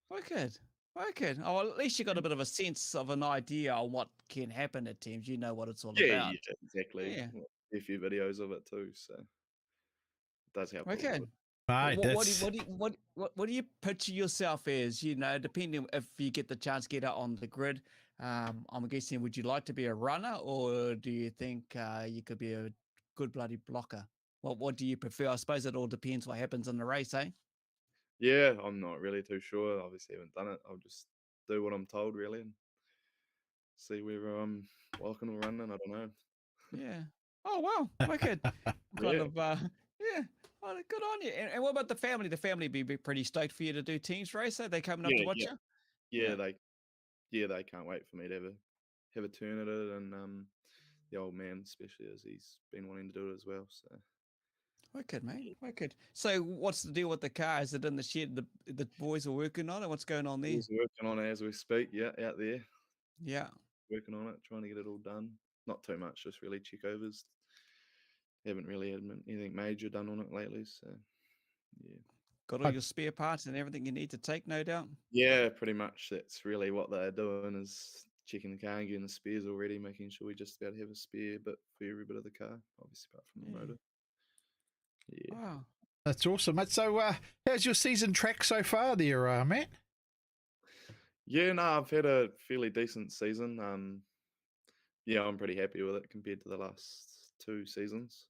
Wicked. Oh, well, at least you got a bit of a sense of an idea on what can happen at teams. You know what it's all about. Yeah, exactly. Yeah. A few videos of it too, so it does help. a little Okay. bit. Mate, What do you picture yourself as? Depending if you get the chance to get out on the grid, I'm guessing, would you like to be a runner, or do you think you could be a good bloody blocker? What do you prefer? I suppose it all depends what happens in the race, eh? Yeah, I'm not really too sure. Obviously, haven't done it. I'll just do what I'm told, really, and see whether I'm walking or running. I don't know. Yeah. Oh wow, wicked. Yeah. Oh, good on you. And what about the family? The family be pretty stoked for you to do teams race. Are they coming up to watch you? Yeah, they can't wait for me to have a turn at it, and the old man, especially, as he's been wanting to do it as well. So. Wicked, mate. Wicked. So, what's the deal with the car? Is it in the shed? The boys are working on it. What's going on there? He's working on it as we speak. Yeah, out there. Yeah. Working on it, trying to get it all done. Not too much, just really checkovers. Haven't really had anything major done on it lately. So, yeah. Got all your spare parts and everything you need to take, no doubt. Yeah, pretty much. That's really what they're doing, is checking the car and getting the spares already, making sure we just about have a spare bit for every bit of the car, obviously apart from the motor. Yeah. Wow. That's awesome, mate. So, how's your season track so far there, Matt? Yeah, no, I've had a fairly decent season. Yeah, I'm pretty happy with it compared to the last 2 seasons.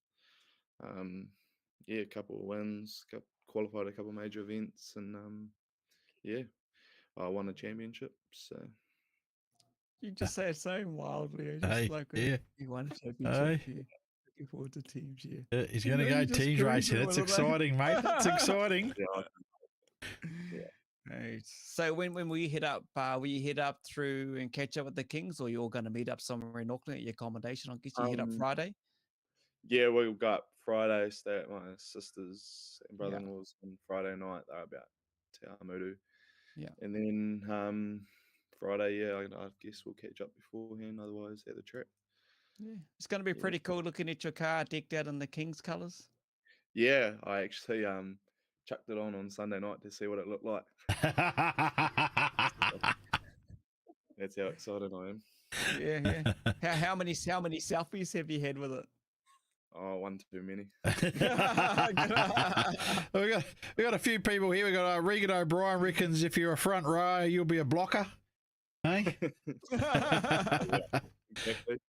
Yeah, a couple of wins, qualified a couple of major events, and yeah, I won a championship. So You just say it so wildly. Just Hey, like yeah. you won a championship. Hey. Yeah. Looking forward to teams. Yeah. He's You going to know, go you just teams cruise racing. it It's all the way. exciting, mate. It's exciting. Right. So when we hit up, will you head up through and catch up with the Kings, or you're going to meet up somewhere in Auckland at your accommodation? I guess you hit up Friday. Yeah, we'll go up Friday, stay at my sister's and Yeah. brother-in-law's on Friday night. They're about Te Awamutu. Yeah. And then Friday, yeah, I guess we'll catch up beforehand, otherwise at the track. Yeah. It's going to be pretty cool looking at your car decked out in the Kings colours. Yeah, I actually chucked it on Sunday night to see what it looked like. That's how excited I am. Yeah, yeah. How many selfies have you had with it? Oh, one too many. we got a few people here. We got Regan O'Brien reckons if you're a front row, you'll be a blocker. Hey? Exactly.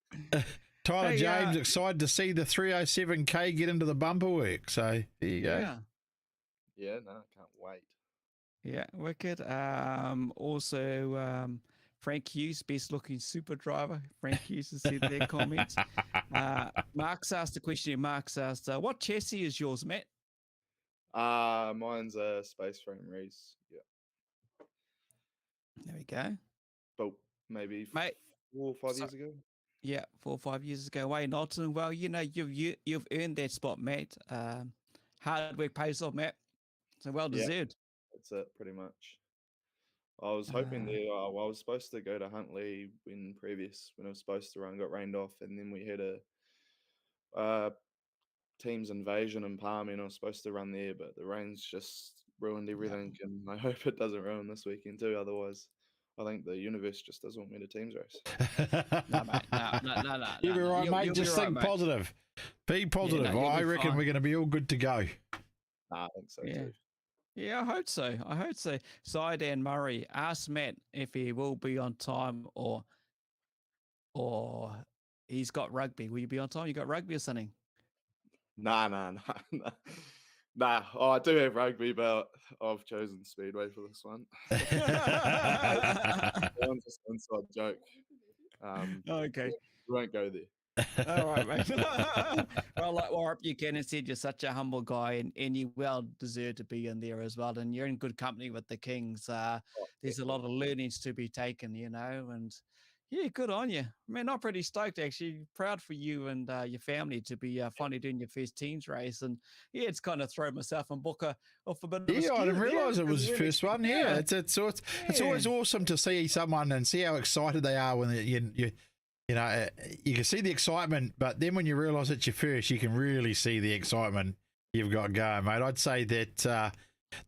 Tyler James excited to see the 307k get into the bumper work. So there you go. Yeah, no, I can't wait. Yeah, wicked. Also, Frank Hughes, best looking super driver. Frank Hughes has said their comments. Mark's asked a question. Mark's asked, what chassis is yours, Matt? Mine's a space frame race. Yeah. There we go. But maybe Mate, 4 or 5 years ago. Yeah, 4 or 5 years ago. Wayne Knowlton. Well, you know, you've earned that spot, Matt. Hard work pays off, Matt. So well deserved. That's it, pretty much. I was hoping there. I was supposed to go to Huntley when I was supposed to run, got rained off, and then we had a team's invasion in Palm, and I was supposed to run there, but the rain's just ruined everything, and I hope it doesn't ruin this weekend too. Otherwise, I think the universe just doesn't want me to teams race. No, mate. No. You'll be right, mate. You'll Just be think right, mate. positive. Be positive. Yeah, no, you'll I be reckon fine. we're going to be all good to go. I think so Yeah. too. Yeah, I hope so. Sidan Murray asked Matt if he will be on time or he's got rugby. Will you be on time? You got rugby or something? Nah. Oh, I do have rugby, but I've chosen Speedway for this one. That one's just an inside joke. Okay. We won't go there. All right, mate. Well, like Warren Buchanan said, you're such a humble guy, and you well deserve to be in there as well. And you're in good company with the Kings. There's a lot of learnings to be taken, you know, and yeah, good on you. Man, I'm pretty stoked, actually. Proud for you and your family to be finally doing your first teams race. And yeah, it's kind of thrown myself and Booker off a bit of a Yeah, I skew didn't there, realise it was his really. first one. Yeah, it's always awesome to see someone and see how excited they are when you know, you can see the excitement, but then when you realise it's your first, you can really see the excitement you've got going, mate. I'd say that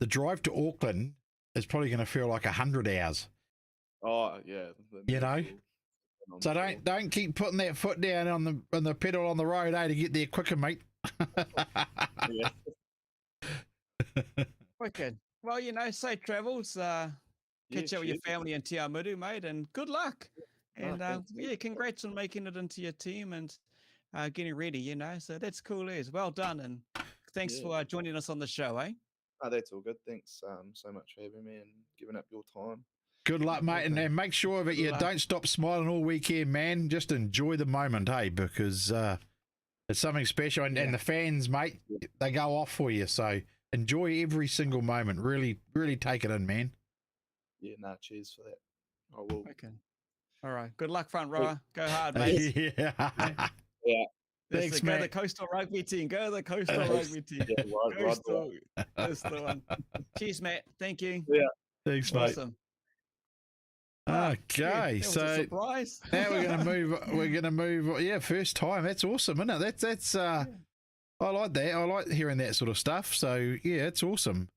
the drive to Auckland is probably going to feel like 100 hours. Oh yeah, You know, so don't keep putting that foot down on the pedal on the road, to get there quicker, mate. Yeah. Wicked. Well, you know, safe travels. Catch up with your family in Te Awamutu, mate, and good luck. And yeah, congrats on making it into your team and getting ready, you know. So that's cool as well done. And thanks for joining us on the show, eh? Oh, that's all good. Thanks so much for having me and giving up your time. Good luck, mate, and make sure that you don't stop smiling all weekend, man. Just enjoy the moment, hey, because it's something special. And the fans, mate, they go off for you. So enjoy every single moment. Really, really take it in, man. Yeah, cheers for that. I will. Okay. All right. Good luck, front rower. Go hard, mate. Yeah. Thanks, Go mate. the coastal rugby team. Go the coastal rugby team. Yeah, Coastal. That's the one. Cheers, Matt. Thank you. Yeah. Thanks, mate. Awesome. Okay, that was a so surprise. now we're gonna move. We're gonna move. Yeah, first time. That's awesome, isn't it? That's. I like that. I like hearing that sort of stuff. So yeah, it's awesome.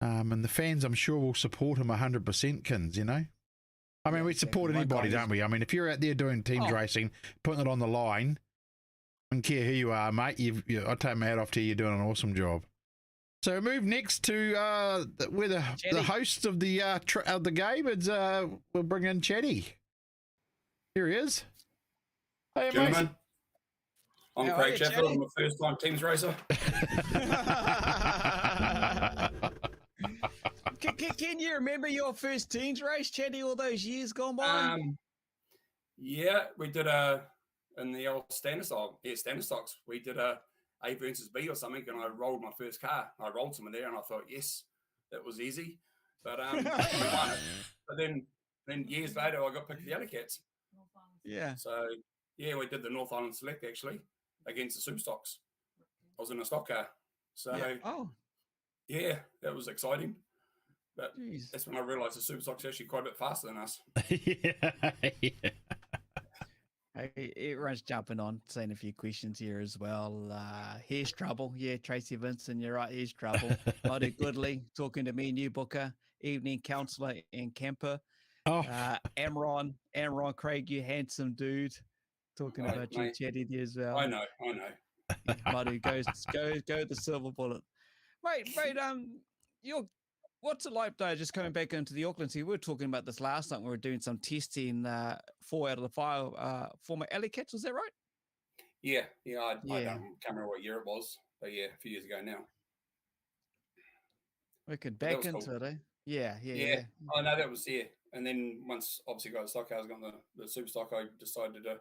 And the fans, I'm sure, will support him 100%. Kins, you know. I mean, we support anybody, don't we? I mean, if you're out there doing teams racing, putting it on the line, I don't care who you are, mate. I take my hat off to you. You're doing an awesome job. So we move next to where the host of the game is. We'll bring in Chatty. Here he is. Hey, gentlemen. mate. I'm Craig Chatfield. I'm a first-time teams racer. Can you remember your first teams race, Chatty, all those years gone by? Yeah, we did in the old standard stocks. We did a versus B or something, and I rolled my first car. I rolled someone there, and I thought, yes, that was easy. But we won it. But then years later, I got picked for the Alley Cats. Yeah. So yeah, we did the North Island Select actually against the Super Stocks. I was in a stock car. So yeah, that was exciting. But that's when I realised the Super Stocks are actually quite a bit faster than us. yeah. Hey, everyone's jumping on, saying a few questions here as well. Here's trouble. Yeah, Tracy Vincent, you're right. Here's trouble. Madu Goodley talking to me, New Booker, evening counsellor and camper. Oh, Amron Craig, you handsome dude. Talking about you, Chatty, there as well. I know. Madu go the silver bullet. Mate, what's it like though? Just coming back into the Auckland team, we were talking about this last night. We were doing some testing. 4 out of the 5 former Alley Cats. Was that right? Yeah. I can't remember what year it was, but yeah, a few years ago now. We could back into cool. it, eh? Yeah. I know that was And then once obviously got the stock cars, got the super stock, I decided to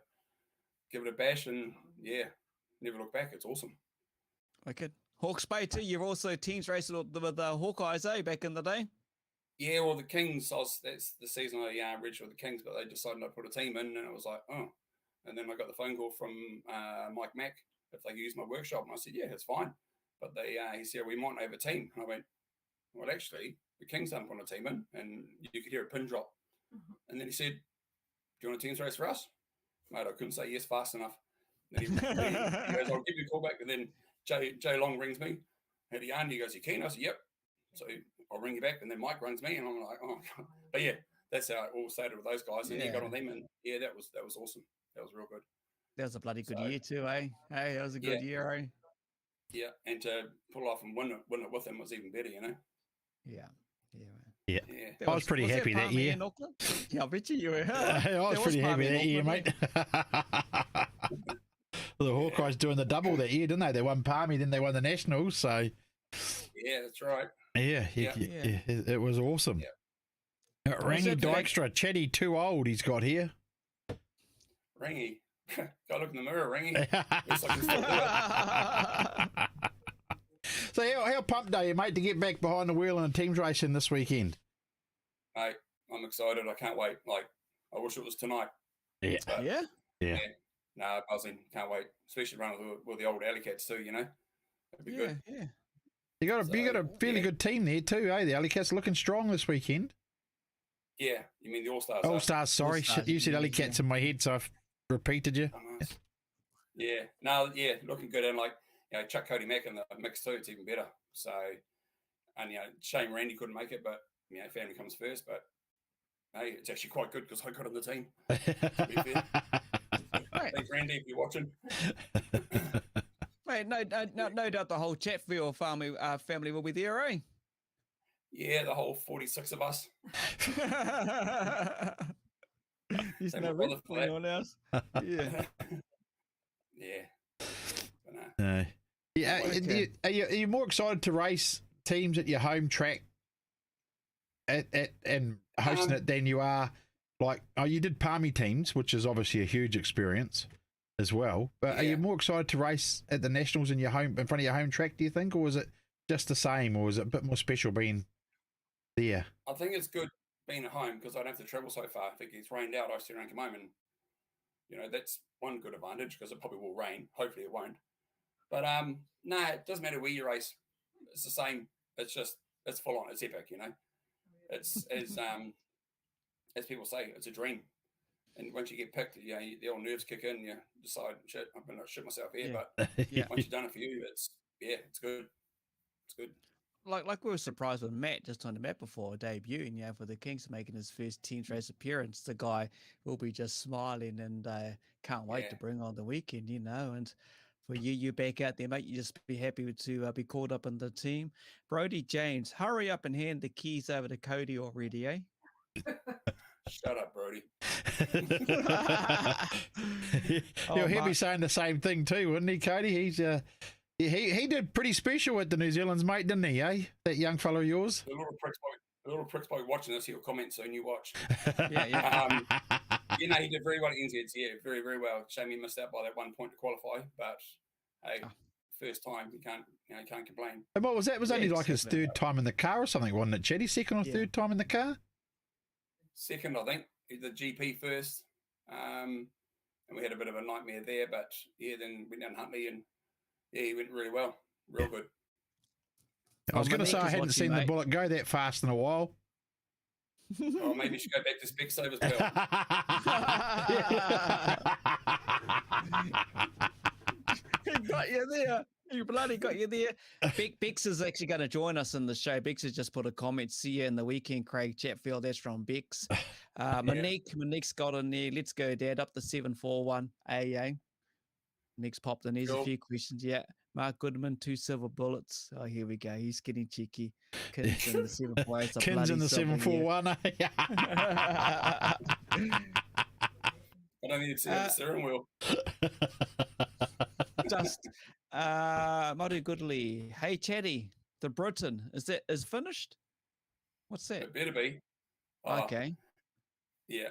give it a bash, and never look back. It's awesome. Okay. Hawke's Bay too. You've also teams raced with the Hawkeyes, eh? Back in the day. Yeah, well, the Kings. That's the season I registered with the Kings, but they decided not to put a team in, and it was like, oh. And then I got the phone call from Mike Mack if they could use my workshop, and I said, yeah, it's fine. But he said we might have a team, and I went, well, actually, the Kings haven't put a team in, and you could hear a pin drop. And then he said, do you want a team's race for us? Mate, I couldn't say yes fast enough. Then he goes, I'll give you a call back. And then Jay Long rings me. Had a yarn. He goes, you keen? I said, yep. So I'll ring you back. And then Mike rings me, and I'm like, oh, God. But yeah, that's how it all started with those guys. And he got on them, and yeah, that was awesome. That was real good. That was a bloody good year too, eh? Hey, that was a good year, eh? Yeah, and to pull off and win it with him was even better, you know? Yeah. I was pretty happy that year. Yeah, I bet you were. I was pretty happy that year, mate. The Hawkeyes doing the double that year, didn't they? They won Palmy, then they won the Nationals. So yeah, that's right. Yeah. It was awesome. Yeah. Rangy Dykstra, Chatty too old. He's got here. Rangy, go look in the mirror, Rangy. So how pumped are you, mate, to get back behind the wheel in a teams racing this weekend? Mate, I'm excited. I can't wait. Like, I wish it was tonight. Yeah. Yeah. No, buzzing. Can't wait. Especially running with the old Alley Cats too, you know? It'd be good. Yeah. You got a fairly good team there too, eh? The Alley Cats looking strong this weekend. Yeah. You mean the Allstars? Allstars, sorry. All-Stars, you said Alley Cats in my head, so I've repeated you. Oh, nice. Yeah. No, yeah, looking good. And like, you know, Chuck Cody Mack in the mix too, it's even better. So, and shame Randy couldn't make it, but family comes first. But hey, it's actually quite good because I got on the team. To be fair. Thanks, Randy, if you're watching. Mate, no doubt the whole Chatfield family will be there, eh? Yeah, the whole 46 of us. He's no red for anyone else. Yeah. Yeah. No. Yeah, are you more excited to race teams at your home track and hosting it than you are you did Palmy teams, which is obviously a huge experience as well. But are you more excited to race at the Nationals in front of your home track, do you think, or is it just the same, or is it a bit more special being there? I think it's good being at home because I don't have to travel so far. If it gets rained out, I still don't come home, and that's one good advantage because it probably will rain. Hopefully it won't. But it doesn't matter where you race. It's the same. It's full on. It's epic, It's as people say, it's a dream. And once you get picked, the old nerves kick in. You decide, shit, I'm gonna shit myself here. But once you've done it for you, it's good. It's good. Like we were surprised with Matt just on the map before debuting, for the Kings making his first teams race appearance. The guy will be just smiling and can't wait to bring on the weekend, And for you back out there, mate, you just be happy to be called up in the team. Brody James, hurry up and hand the keys over to Cody already, eh? Shut up, Brody. He'll be saying the same thing too, wouldn't he, Cody? He's he did pretty special with the New Zealand's, mate, didn't he, eh? That young fellow of yours. The little prick's the little prick's probably watching this. He'll comment soon. You watch. Yeah. He did very well at NZs. Yeah, very, very well. Shame he missed out by that 1 point to qualify. But hey, first time, you can't complain. And what was that? It was only like his exactly. third time in the car or something, wasn't it, Chetty? Second or third time in the car? Second, I think. He did GP first. And we had a bit of a nightmare there. But yeah, then went down Huntley and he went really well. Real good. I was going to say I hadn't seen the bullet go that fast in a while. Or maybe you should go back to Specsavers, Bill. He got you there. He bloody got you there. Bexs is actually going to join us in the show. Bexs has just put a comment. See you in the weekend, Craig Chatfield. That's from Bexs. Monique's got in there. Let's go, Dad. Up to 741 AA. Nick's popped in. There's a few questions. Yeah. Mark Goodman, 2 silver bullets. Oh, here we go. He's getting cheeky. Kins in the 741. Kins in the 741. I don't need to see the steering wheel. Just Madu Goodley. Hey Chatty, the Britain is finished. What's that? It better be. Okay. Yeah.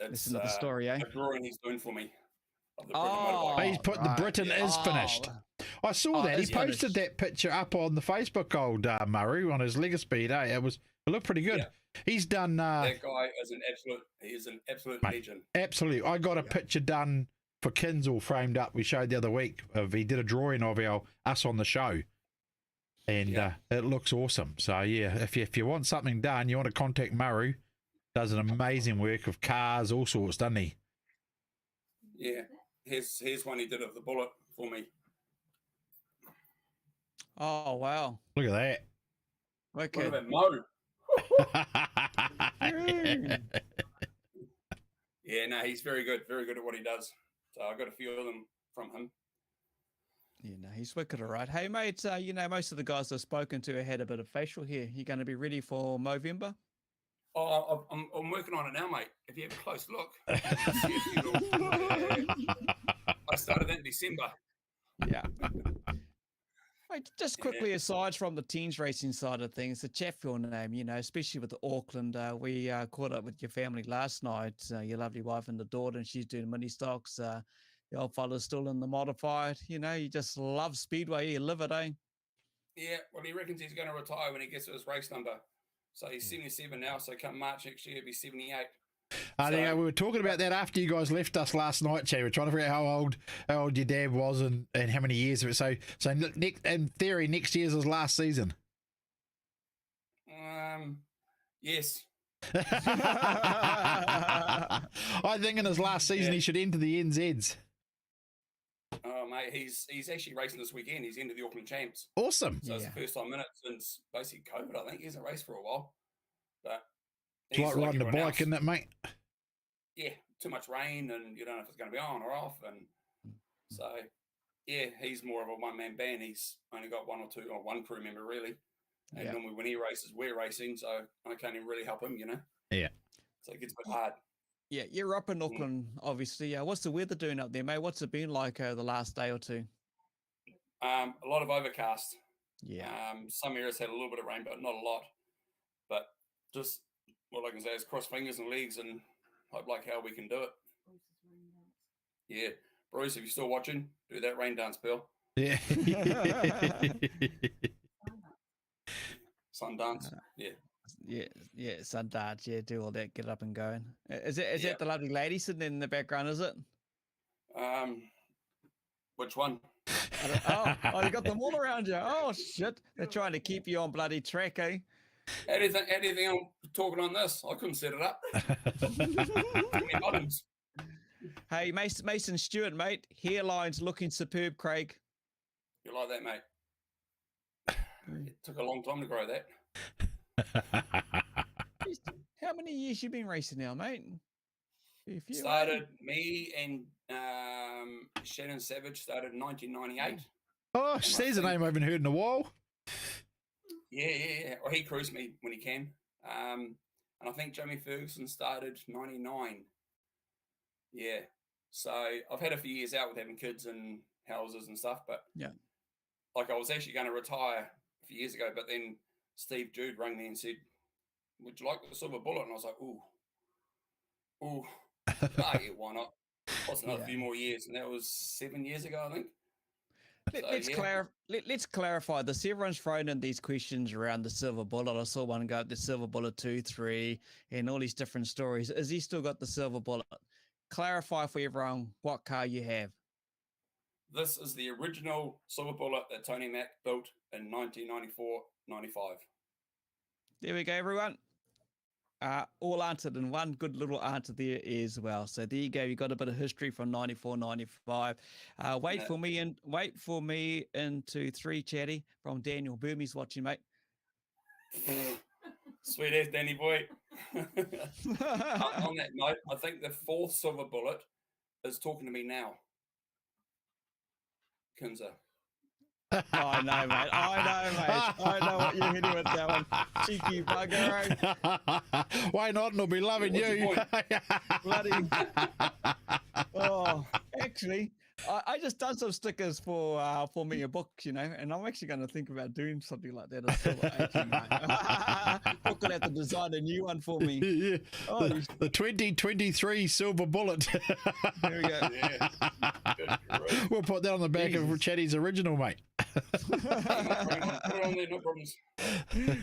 Listen to the story, eh? A drawing he's doing for me. Of the He's put the Britain is finished. I saw that. He posted that picture up on the Facebook, old Murray, on his Legaspeed. It looked pretty good. Yeah. He's done. That guy is an absolute legend. Absolutely. I got a picture done for KINSER framed up. We showed the other week. He did a drawing of us on the show, and it looks awesome. So yeah, if you want something done, you want to contact Murray. Does an amazing work of cars, all sorts, doesn't he? Yeah. Here's one he did of the bullet for me. Oh wow! Look at that. Okay. Look at that Yeah, no, he's very good at what he does. So I got a few of them from him. Yeah, no, he's wicked, all right. Hey, mate, most of the guys I've spoken to had a bit of facial hair. You going to be ready for Movember? Oh, I'm working on it now, mate. If you have a close look. I started that in December. Yeah. Mate, just quickly, aside from the teams racing side of things, the Chatfield name, especially with the Auckland, we caught up with your family last night, your lovely wife and the daughter, and she's doing mini stocks. The old fella's still in the modified. You just love Speedway. You live it, eh? Yeah, well, he reckons he's going to retire when he gets to his race number. So he's 77 now, so come March next year, he'll be 78. We were talking about that after you guys left us last night, Che. We're trying to figure out how old your dad was and how many years of it. So in theory, next year's his last season. Yes. I think in his last season he should enter the NZs. Oh mate, he's actually racing this weekend. He's into the Auckland Champs. Awesome. So it's the first time in it since basically COVID. I think he hasn't raced for a while, but it's like riding a bike, isn't it, mate? Yeah, too much rain, and you don't know if it's going to be on or off, and so yeah, he's more of a one-man band. He's only got one crew member really, and normally when he races, we're racing, so I can't even really help him, Yeah. So it gets a bit hard. Yeah, you're up in Auckland, obviously. What's the weather doing up there, mate? What's it been like the last day or two? A lot of overcast. Yeah. Some areas had a little bit of rain, but not a lot. But just what I can say is cross fingers and legs and hope like hell we can do it. Yeah. Bruce, if you're still watching, do that rain dance, Bill. Yeah. Sun dance. Yeah. Yeah, sun dance. Yeah, do all that, get up and going. Is that the lovely lady sitting in the background? Is it? Which one? You got them all around you. Oh shit! They're trying to keep you on bloody track, eh? How do you think I'm talking on this? I couldn't set it up. Too many buttons. Hey, Mason Stewart, mate. Hairline's looking superb, Craig. You like that, mate? It took a long time to grow that. How many years you been racing now, mate? Started me and Shannon Savage started in 1998. Oh, there's a name I haven't heard in a while. Yeah. Well, he cruised me when he can. And I think Jamie Ferguson started 99. Yeah. So I've had a few years out with having kids and houses and stuff, but like I was actually going to retire a few years ago, but then Steve Jude rang me and said, would you like the silver bullet? And I was like, ooh, yeah, why not? What's another few more years? And that was 7 years ago, I think. Let's clarify this. Everyone's thrown in these questions around the silver bullet. I saw one go up the silver bullet 2, 3, and all these different stories. Is he still got the silver bullet? Clarify for everyone what car you have. This is the original silver bullet that Tony Mack built in 1994-95. There we go, everyone. All answered in one good little answer there as well. So there you go. You got a bit of history from 94, 95. Wait for me into 3, Chatty, from Daniel Burmese watching, mate. Sweet ass Danny boy. On that note, I think the 4th silver bullet is talking to me now. KINSER. I know, mate. I know what you're hitting with that one. Cheeky bugger. Why not? And I'll be loving you. Bloody. Oh, actually, I just done some stickers for me a book, you know, and I'm actually going to think about doing something like that as well. Actually, mate. You're going to have to design a new one for me. Yeah. Oh, the 2023 silver bullet. There we go. Yeah. We'll put that on the back of Chatty's original, mate. Put it on there, no problems.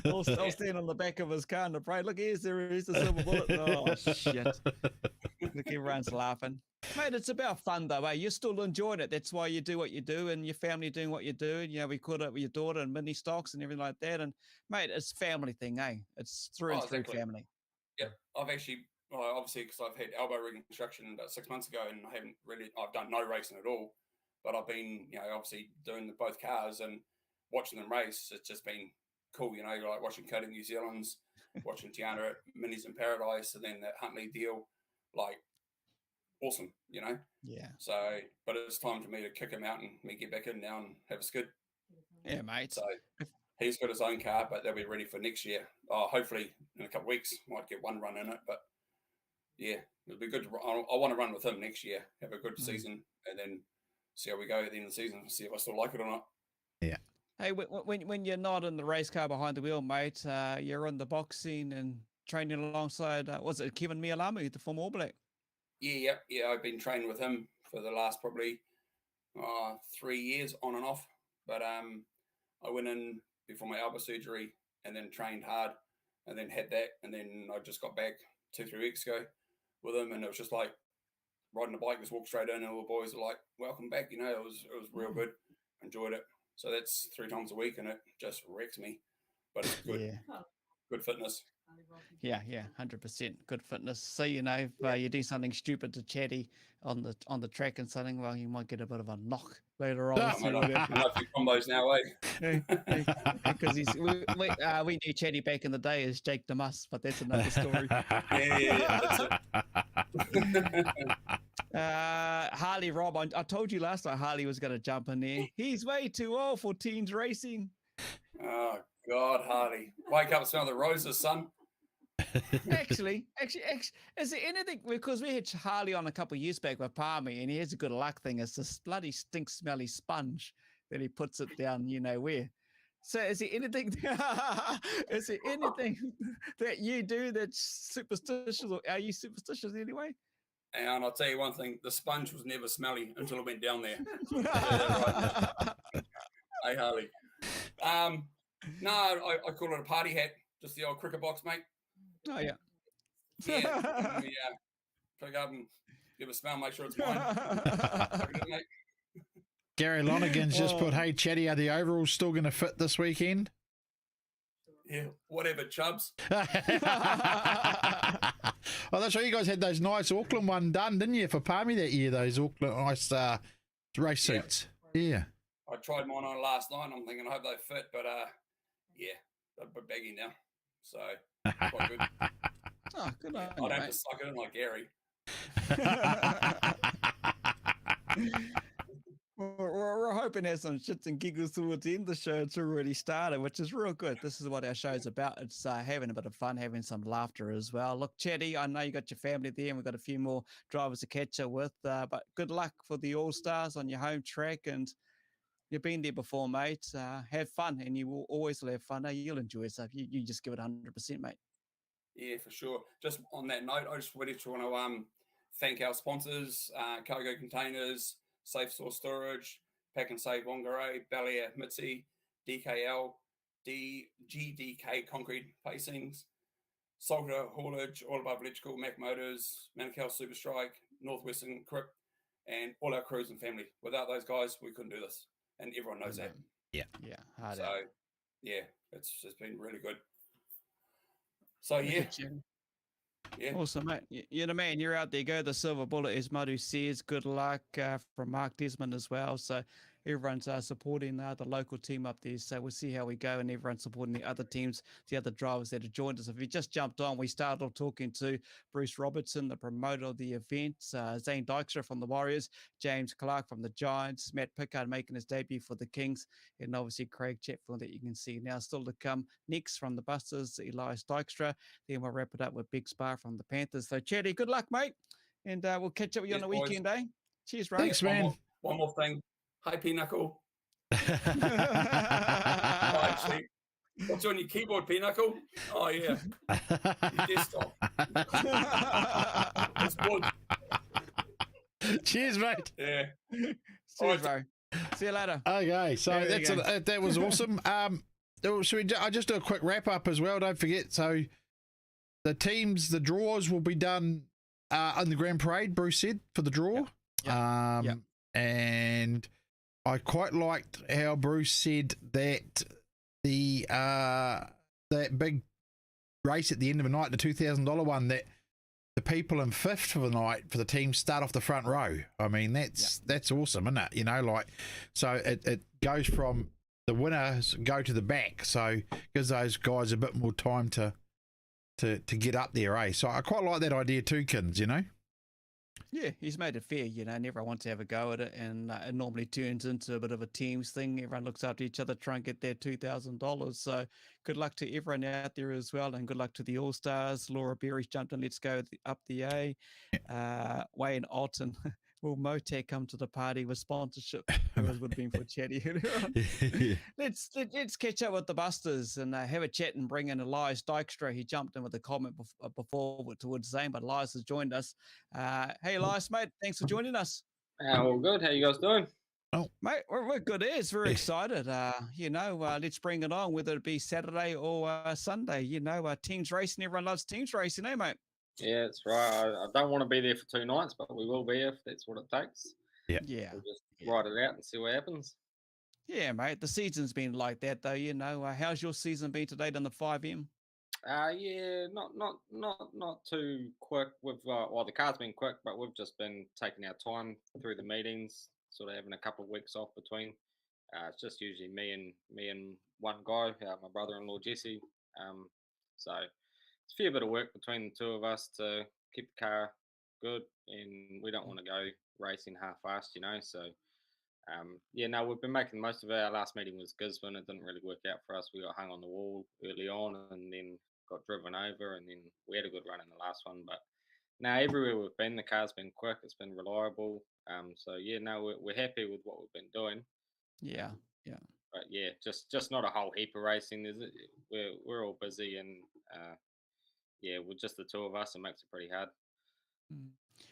I'll stand on the back of his car and pray. Look, here's the silver bullet. Oh, shit. Look, everyone's laughing. Mate, it's about fun though, eh? You're still enjoying it. That's why you do what you do, and your family doing what you do. And, you know, we caught up with your daughter and mini stocks and everything like that. And, mate, it's family thing, eh? It's through and through family. Yeah, I've actually, obviously, because I've had elbow reconstruction about 6 months ago, and I've done no racing at all. But I've been, you know, obviously doing both cars and watching them race. It's just been cool, you know, like watching Cody New Zealand's, watching Tiana at Minis in Paradise, and then that Huntley deal, like, awesome, you know? Yeah. So, but it's time for me to kick him out and me get back in now and have a skid. Yeah, mate. So he's got his own car, but they'll be ready for next year. Hopefully in a couple of weeks, might get one run in it, but yeah, it'll be good. I want to run with him next year, have a good season, and then see how we go at the end of the season, see if I still like it or not. Yeah. Hey, when you're not in the race car behind the wheel, mate, you're on the boxing and training alongside, was it Kevin Mialamu, the former All Black? Yeah. I've been training with him for the last probably 3 years on and off. But I went in before my elbow surgery and then trained hard and then had that. And then I just got back 2-3 weeks ago with him. And it was just like riding a bike, just walk straight in and all the boys are like, welcome back. You know, it was real good. Enjoyed it. So that's 3 times a week and it just wrecks me. But it's good. Yeah. Good fitness. Yeah, 100% good fitness. So, you know, if you do something stupid to Chatty on the track and something, well, you might get a bit of a knock later on. I know a few combos now, Because we knew Chatty back in the day as Jake Demas, but that's another story. Yeah, that's it. Harley Rob, I told you last night Harley was going to jump in there. He's way too old for teens racing. Oh, God, Harley. Wake up and smell the roses, son. Actually, is there anything, because we had Harley on a couple of years back with Palmy, and he has a good luck thing. It's this bloody stink smelly sponge that he puts it down, you know where. So is there anything that you do that's superstitious, or are you superstitious anyway? And I'll tell you one thing, the sponge was never smelly until it went down there. Hey, Harley. No, I call it a party hat, just the old cricket box, mate. Oh, yeah. Yeah. Pick up and give a smell, make sure it's mine. Gary Lonergan's just put, hey, Chatty, are the overalls still going to fit this weekend? Yeah, whatever, chubs. Oh, that's right. You guys had those nice Auckland one done, didn't you, for Palmy that year, those Auckland nice race suits. Yeah. I tried mine on last night, and I'm thinking, I hope they fit, but yeah, they're a bit baggy now. So, quite good. Oh, good I don't have to suck it in like Gary. We're hoping to have some shits and giggles towards the end of the show. It's already started, which is real good. This is what our show's about. It's having a bit of fun, having some laughter as well. Look, Chatty, I know you got your family there, and we've got a few more drivers to catch up with, but good luck for the All-Stars on your home track, and you've been there before, mate. Have fun, and you will always have fun. You'll enjoy yourself. You just give it 100%, mate. Yeah, for sure. Just on that note, I just really want to thank our sponsors, Cargo Containers, Safe Source Storage, Pack and Save Wanganui, Balia Mitzi, DKL, GDK Concrete Pacings, Salter Haulage, All Above Electrical, Mac Motors, Manukau Super Strike, Northwestern Crip, and all our crews and family. Without those guys, we couldn't do this, and everyone knows that. Yeah. So, yeah, it's been really good. So, yeah. Yeah. Awesome, mate. You're the man. You're out there. Go the silver bullet, as Madu says. Good luck from Mark Desmond as well. So everyone's supporting the local team up there. So we'll see how we go, and everyone's supporting the other teams, the other drivers that have joined us. If you just jumped on, we started off talking to Bruce Robertson, the promoter of the event, Zane Dykstra from the Warriors, James Clarke from the Giants, Matt Picard making his debut for the Kings, and obviously Craig Chatfield that you can see now. Still to come next from the Busters, Elias Dykstra. Then we'll wrap it up with Bexs Barr from the Panthers. So, Chatty, good luck, mate. And we'll catch up with you on the weekend, eh? Cheers, bro. Thanks, man. One more thing. Hi, Pinnacle. Actually, what's on your keyboard, Pinnacle? Oh, yeah. Your desktop. It's wood. Cheers, mate. Yeah. Cheers, bro. See you later. Okay, so that was awesome. Should I just do a quick wrap up as well? Don't forget. So the draws will be done on the Grand Parade. Bruce said for the draw. Yep. And I quite liked how Bruce said that that big race at the end of the night, the $2,000 one, that the people in fifth for the night for the team start off the front row. I mean, that's awesome, isn't it? You know, like, so it goes from the winners go to the back, so gives those guys a bit more time to get up there, eh? So I quite like that idea too, Kins, you know? Yeah, he's made it fair, you know, and everyone wants to have a go at it, and it normally turns into a bit of a teams thing. Everyone looks after each other, try and get their $2,000. So good luck to everyone out there as well, and good luck to the Allstars. Laura Berry's jumped in, let's go up the A. Wayne Alton. Will Motec come to the party with sponsorship? It would have been for Chatty. Let's catch up with the Busters and have a chat and bring in Elias Dykstra. He jumped in with a comment before towards Zane, but Elias has joined us. Hey, Elias, mate, thanks for joining us. All good. How you guys doing? Oh, mate, we're good. Very excited. Let's bring it on, whether it be Saturday or Sunday. You know, teams racing. Everyone loves teams racing, eh, mate? Yeah, that's right. I don't want to be there for 2 nights, but we will be if that's what it takes. Yeah. We'll just ride it out and see what happens. Yeah, mate. The season's been like that, though. You know, how's your season been to date on the 5M? Yeah, not too quick. The car's been quick, but we've just been taking our time through the meetings, sort of having a couple of weeks off between. It's just usually me and one guy, my brother-in-law Jesse. So it's a fair bit of work between the two of us to keep the car good, and we don't want to go racing half-assed, you know. So, we've been making the most of it. Our last meeting was Gisborne. It didn't really work out for us. We got hung on the wall early on, and then got driven over, and then we had a good run in the last one. But now everywhere we've been, the car's been quick. It's been reliable. We're happy with what we've been doing. Yeah. But yeah, just not a whole heap of racing. We're all busy, and with just the two of us, it makes it pretty hard.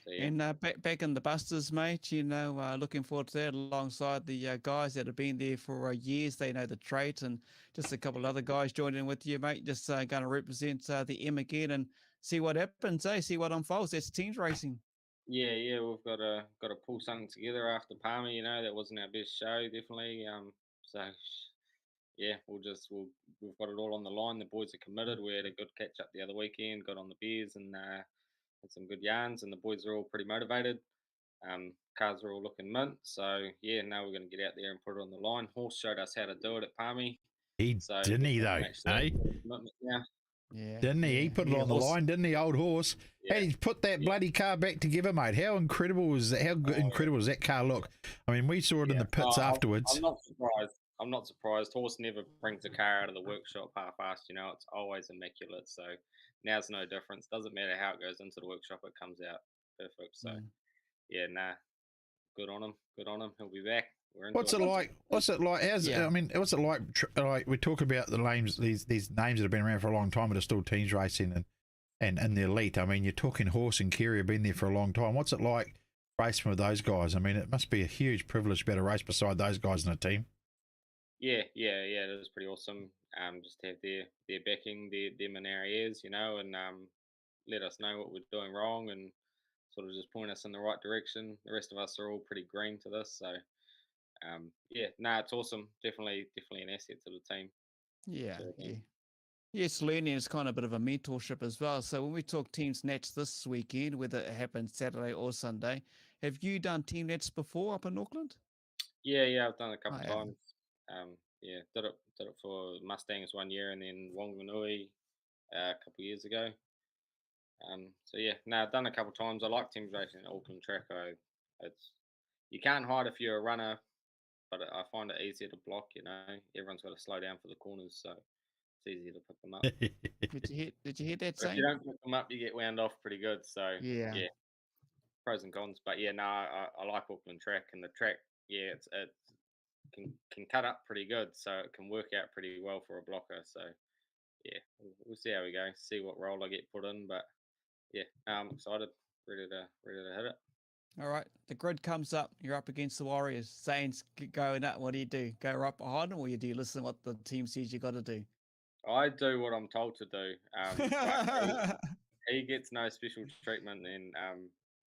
So, yeah. And back in the Busters, mate, you know, looking forward to that alongside the guys that have been there for years. They know the trade, and just a couple of other guys joining with you, mate. Just going to represent the M again and see what happens, see what unfolds. That's teams racing. Yeah, we've got to pull something together after Palmer. You know, that wasn't our best show, definitely. We've got it all on the line. The boys are committed. We had a good catch up the other weekend, got on the beers and had some good yarns, and the boys are all pretty motivated. Cars are all looking mint. So yeah, now we're going to get out there and put it on the line. Horse showed us how to do it at Palmy. Didn't he though? Eh? Yeah. Didn't he? He put it on the line, didn't he, old horse? Yeah. And he put that bloody car back together, mate. How incredible was that? Incredible does that car look? I mean, we saw it in the pits afterwards. I'm not surprised. Horse never brings a car out of the workshop half-assed, you know. It's always immaculate. So now's no difference. Doesn't matter how it goes into the workshop, it comes out perfect. So good on him. He'll be back. What's it like? What's it like? What's it like? Like we talk about the names, these names that have been around for a long time, but are still teams racing, and and the elite. I mean, you're talking Horse and Kerry have been there for a long time. What's it like racing with those guys? I mean, it must be a huge privilege to be able to race beside those guys in a team. Yeah, it was pretty awesome. Just to have their backing, them in our ears, and let us know what we're doing wrong and sort of just point us in the right direction. The rest of us are all pretty green to this, so it's awesome. Definitely an asset to the team. Yeah, sort of yeah. thing. Yes, learning is kind of a bit of a mentorship as well. So when we talk teams nets this weekend, whether it happens Saturday or Sunday, have you done team nets before up in Auckland? Yeah, I've done it a couple Oh, yeah. times. Did it for Mustangs 1 year and then Wanganui a couple of years ago. I've done a couple of times. I like team racing at Auckland track. You can't hide if you're a runner, but I find it easier to block. Everyone's got to slow down for the corners, so it's easier to pick them up. Did you hear that, But if Zane? you don't pick them up, you get wound off pretty good. So Yeah. pros and cons. But I like Auckland track, and the track, it can cut up pretty good, so it can work out pretty well for a blocker. So we'll see how we go. See what role I get put in, but I'm excited, ready to hit it. All right. The grid comes up. You're up against the Warriors. Zane's going up. What do? Go right behind them, or do you listen to what the team says you got to do? I do what I'm told to do. But he gets no special treatment, and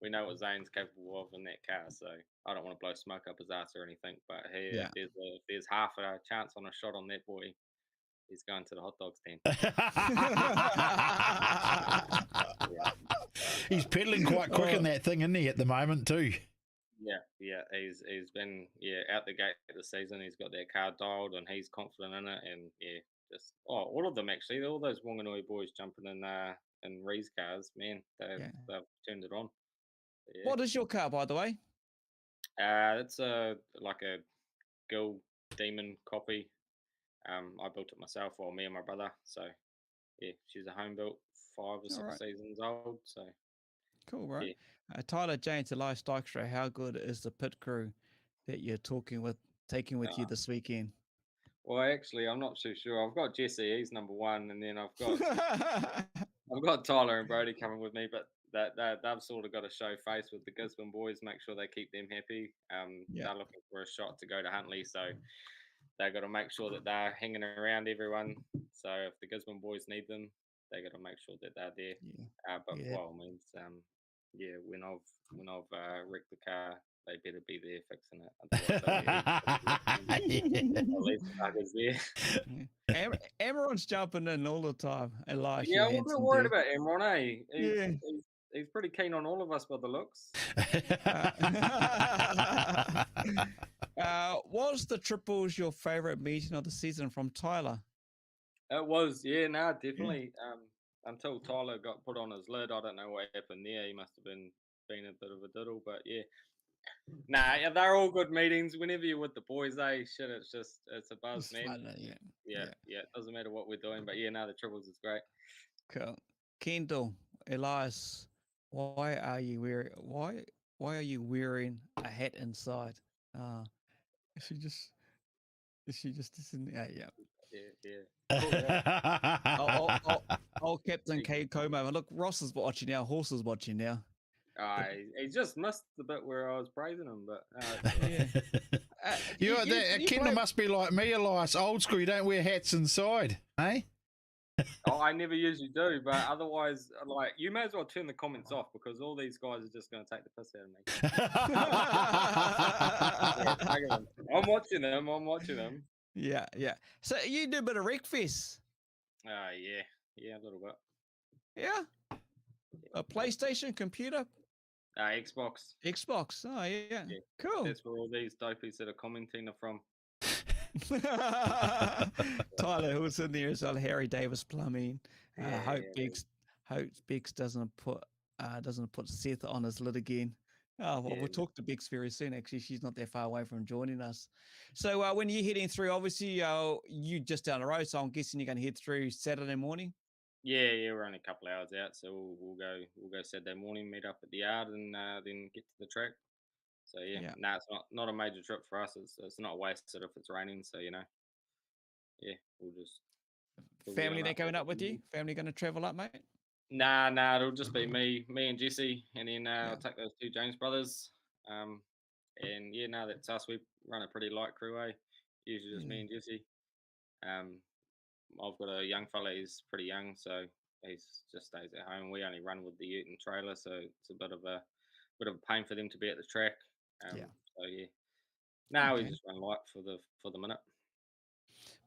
we know what Zane's capable of in that car. So I don't want to blow smoke up his ass or anything. But there's half a chance on a shot on that boy. He's going to the hot dog stand. He's pedaling quite quick in that thing, isn't he, at the moment too? Yeah. He's been out the gate this season. He's got that car dialed, and he's confident in it. And all of them actually, all those Wanganui boys jumping in Ree's cars, man, they've turned it on. Yeah. What is your car, by the way? It's like a Gill Demon copy. I built it myself, or me and my brother. So she's a home built, 5 or 6 seasons old. So cool, right? Tyler, James, Elias, Dykstra, how good is the pit crew that you're taking with you this weekend? Well, actually, I'm not too sure. I've got Jesse, he's number 1, and then I've got Tyler and Brody coming with me, but they've sort of got to show face with the Gisborne boys, make sure they keep them happy. They're looking for a shot to go to Huntly, so they've got to make sure that they're hanging around everyone. So if the Gisborne boys need them, they got to make sure that they're there. By all means, when I've wrecked the car, they better be there fixing it. At least buggers there. Amaron's jumping in all the time. Elias, I'm a bit worried about Amaron, eh? He's pretty keen on all of us by the looks. Was the triples your favourite meeting of the season from Tyler? It was, definitely. Until Tyler got put on his lid, I don't know what happened there. He must have been a bit of a diddle, but they're all good meetings. Whenever you're with the boys, shit, it's a buzz, man. Fun, it doesn't matter what we're doing, but the triples is great. Cool. Kendall, Elias, why are you wearing a hat inside? Is she just isn't Oh, Captain K Como. Look, Ross is watching now. Horse is watching now. He just missed the bit where I was praising him, but Kendall must be like me, Elias, old school. You don't wear hats inside, eh? I never usually do, but otherwise, you may as well turn the comments off because all these guys are just going to take the piss out of me. I'm watching them. Yeah. So you do a bit of Wreckfest? Yeah, a little bit. Yeah. A PlayStation, computer? Xbox. Oh, yeah. Cool. That's where all these dopies that are commenting are from. Tyler, who's in there as well, Harry Davis Plumbing. Hope Bexs doesn't put Seth on his lid again. We'll talk to Bexs very soon. Actually, she's not that far away from joining us. So when you're heading through, obviously you just down the road, so I'm guessing you're going to head through Saturday morning. Yeah, we're only a couple of hours out, so we'll go Saturday morning, meet up at the yard, and then get to the track. So it's not a major trip for us. It's not wasted if it's raining. So we'll just family that going up with you. Family going to travel up, mate. Nah, it'll just be me and Jesse, and then I'll take those 2 James brothers. And yeah, no, that's us. We run a pretty light crew, eh? Usually just me and Jesse. I've got a young fella. He's pretty young, so he's just stays at home. We only run with the ute and trailer, so it's a bit of a pain for them to be at the track. So yeah, now we just run light for the minute.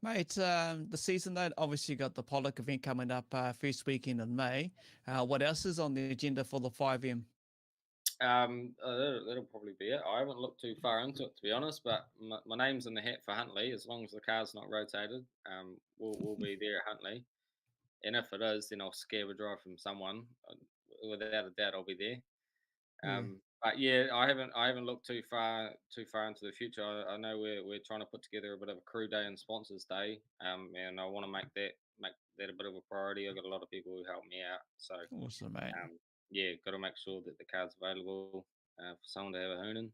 Mate, the season though, obviously you got the Pollock event coming up first weekend in May. What else is on the agenda for the 5M? That'll probably be it. I haven't looked too far into it, to be honest, but my name's in the hat for Huntley. As long as the car's not rotated, we'll be there at Huntley. And if it is, then I'll scare a drive from someone. Without a doubt, I'll be there. But yeah, I haven't looked too far into the future. I know we're trying to put together a bit of a crew day and sponsors day, and I want to make that a bit of a priority. I've got a lot of people who help me out, so awesome, mate. Yeah, got to make sure that the car's available for someone to have a hooning.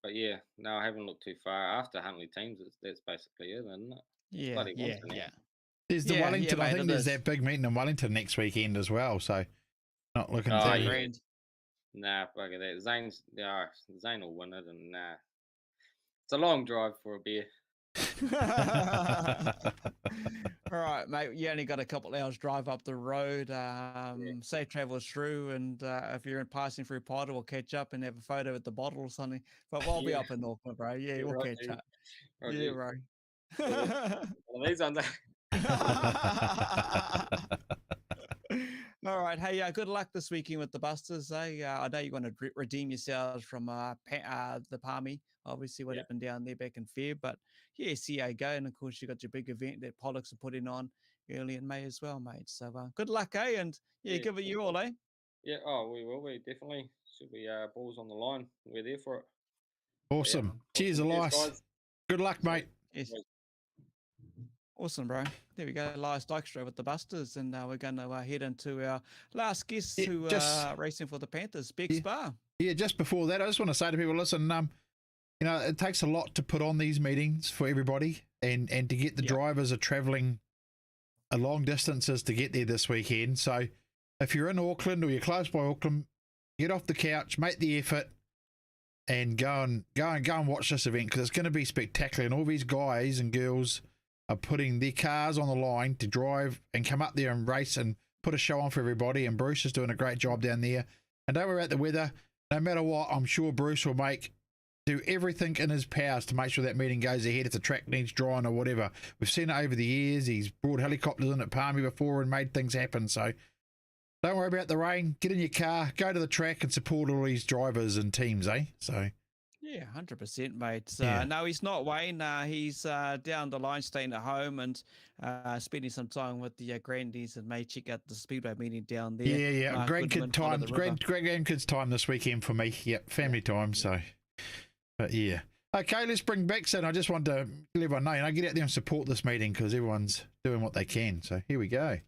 But yeah, no, I haven't looked too far. After Huntley teams, that's basically it, isn't it? Yeah. There's the Wellington. I think there's that big meeting in Wellington next weekend as well. So not looking too grand. Nah, bugger that. Zane will win it, and it's a long drive for a beer. All right, mate. You only got a couple hours drive up the road. Safe travels through, and if you're passing through Potter, we'll catch up and have a photo at the bottle or something. But we'll be up in Auckland, bro. Yeah, we'll catch up. Yeah, bro. These ones. All right. Hey, good luck this weekend with the Busters. I know you're going to redeem yourselves from the Palmy. Obviously, what happened down there back in Feb. But yeah, see how you go. And of course, you got your big event that Pollocks are putting on early in May as well, mate. So good luck, eh? And give it you all, eh? Yeah. Oh, we will. We definitely should be balls on the line. We're there for it. Awesome. Cheers, Elias. Good luck, mate. Yes. Awesome, bro. There we go. Elias Dykstra with the Busters. And we're going to head into our last guest who are racing for the Panthers, Bexs Barr. Yeah, just before that, I just want to say to people, listen, it takes a lot to put on these meetings for everybody and to get the drivers are travelling a long distances to get there this weekend. So if you're in Auckland or you're close by Auckland, get off the couch, make the effort and go and watch this event because it's going to be spectacular. And all these guys and girls are putting their cars on the line to drive and come up there and race and put a show on for everybody. And Bruce is doing a great job down there. And don't worry about the weather. No matter what, I'm sure Bruce will do everything in his powers to make sure that meeting goes ahead if the track needs drying or whatever. We've seen it over the years. He's brought helicopters in at Palmy before and made things happen. So don't worry about the rain. Get in your car, go to the track and support all these drivers and teams, eh? So... Yeah, 100%, mate. No, he's not, Wayne. He's down the line, staying at home and spending some time with the grandies and may check out the Speedway meeting down there. Yeah. Grandkids time this weekend for me. Yep, family time. So, but yeah. Okay, let's bring Bexs in. I just want to let everyone know, get out there and support this meeting because everyone's doing what they can. So here we go.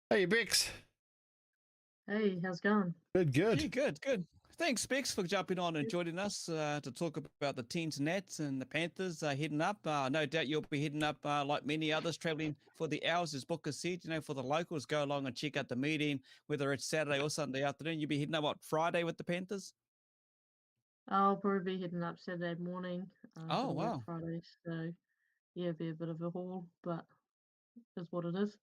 Hey, Bexs. Hey, how's it going? Good. Yeah, good. Thanks, Bexs, for jumping on and joining us to talk about the teens Nats and the Panthers heading up. No doubt you'll be heading up like many others, travelling for the hours, as Booker said. For the locals, go along and check out the meeting, whether it's Saturday or Sunday afternoon. You'll be heading up, Friday with the Panthers? I'll probably be heading up Saturday morning. Oh, wow. Friday, so yeah, be a bit of a haul, but it's what it is.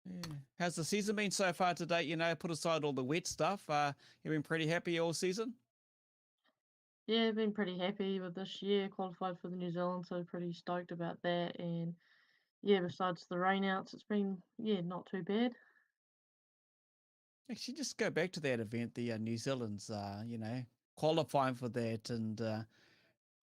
Yeah. How's the season been so far to date? Put aside all the wet stuff. You've been pretty happy all season? Yeah, been pretty happy with this year. Qualified for the New Zealand, so pretty stoked about that. And yeah, besides the rainouts, it's been not too bad. Actually, just go back to that event, the New Zealand's, qualifying for that, and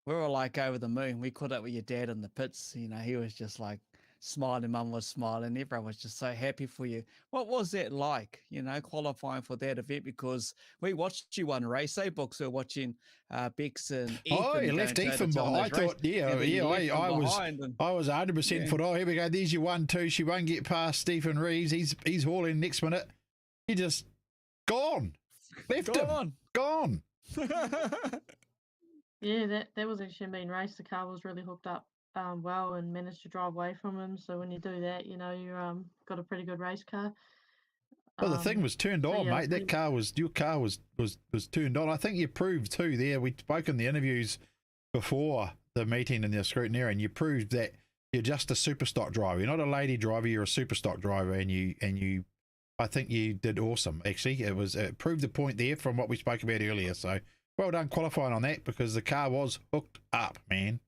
we were like over the moon. We caught up with your dad in the pits. He was just like smiling, mum was smiling, everyone was just so happy for you. What was that like, qualifying for that event? Because we watched you one race, Books, we were watching Bexs and Ethan. Oh, you left Ethan behind. I thought, I was 100% thought, here we go, there's your 1-2, she won't get past Stephen Reeves, he's hauling next minute. He just gone. Left him. Gone. Yeah, that was actually a mean race. The car was really hooked up well and managed to drive away from him. So when you do that, you know, you got a pretty good race car. Well, the thing was turned on, mate. That car was your car was turned on. I think you proved too there. We spoke in the interviews before the meeting in the scrutineer, and you proved that you're just a super stock driver. You're not a lady driver. You're a super stock driver, and you. I think you did awesome. Actually, it proved the point there from what we spoke about earlier. So well done qualifying on that because the car was hooked up, man.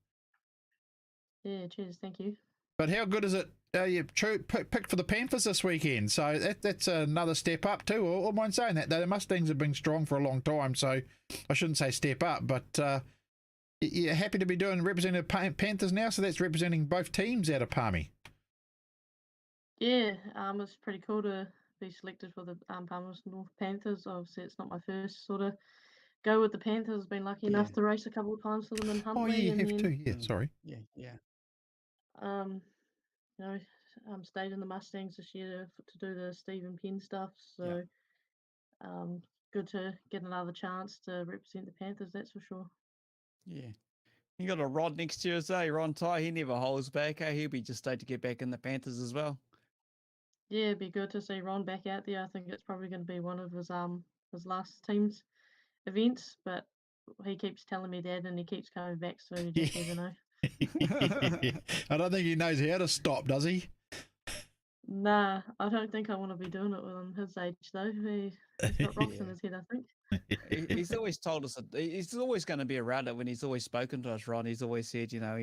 Yeah, cheers, thank you. But how good is it? You picked for the Panthers this weekend, so that's another step up too. Or am I saying that? The Mustangs have been strong for a long time, so I shouldn't say step up. But you're happy to be representing the Panthers now, so that's representing both teams out of Palmy. Yeah, it's pretty cool to be selected for the Palmerston North Panthers. Obviously, it's not my first sort of go with the Panthers. Been lucky enough to race a couple of times for them in Huntley. Oh, yeah, you have too. Yeah, sorry. Yeah. You know, stayed in the Mustangs this year to do the Stephen Penn stuff. So, good to get another chance to represent the Panthers. That's for sure. Yeah. You got a Rod next year, say Ron Ty. He never holds back. He'll be just stoked to get back in the Panthers as well. Yeah, it'd be good to see Ron back out there. I think it's probably going to be one of his last team's events, but he keeps telling me that, and he keeps coming back, so you just never know. I don't think he knows how to stop, does he? Nah, I don't think I want to be doing it with his age, though. He's got rocks in his head, I think. He's always told us that he's always going to be around it. When he's always spoken to us, Ron, he's always said, you know,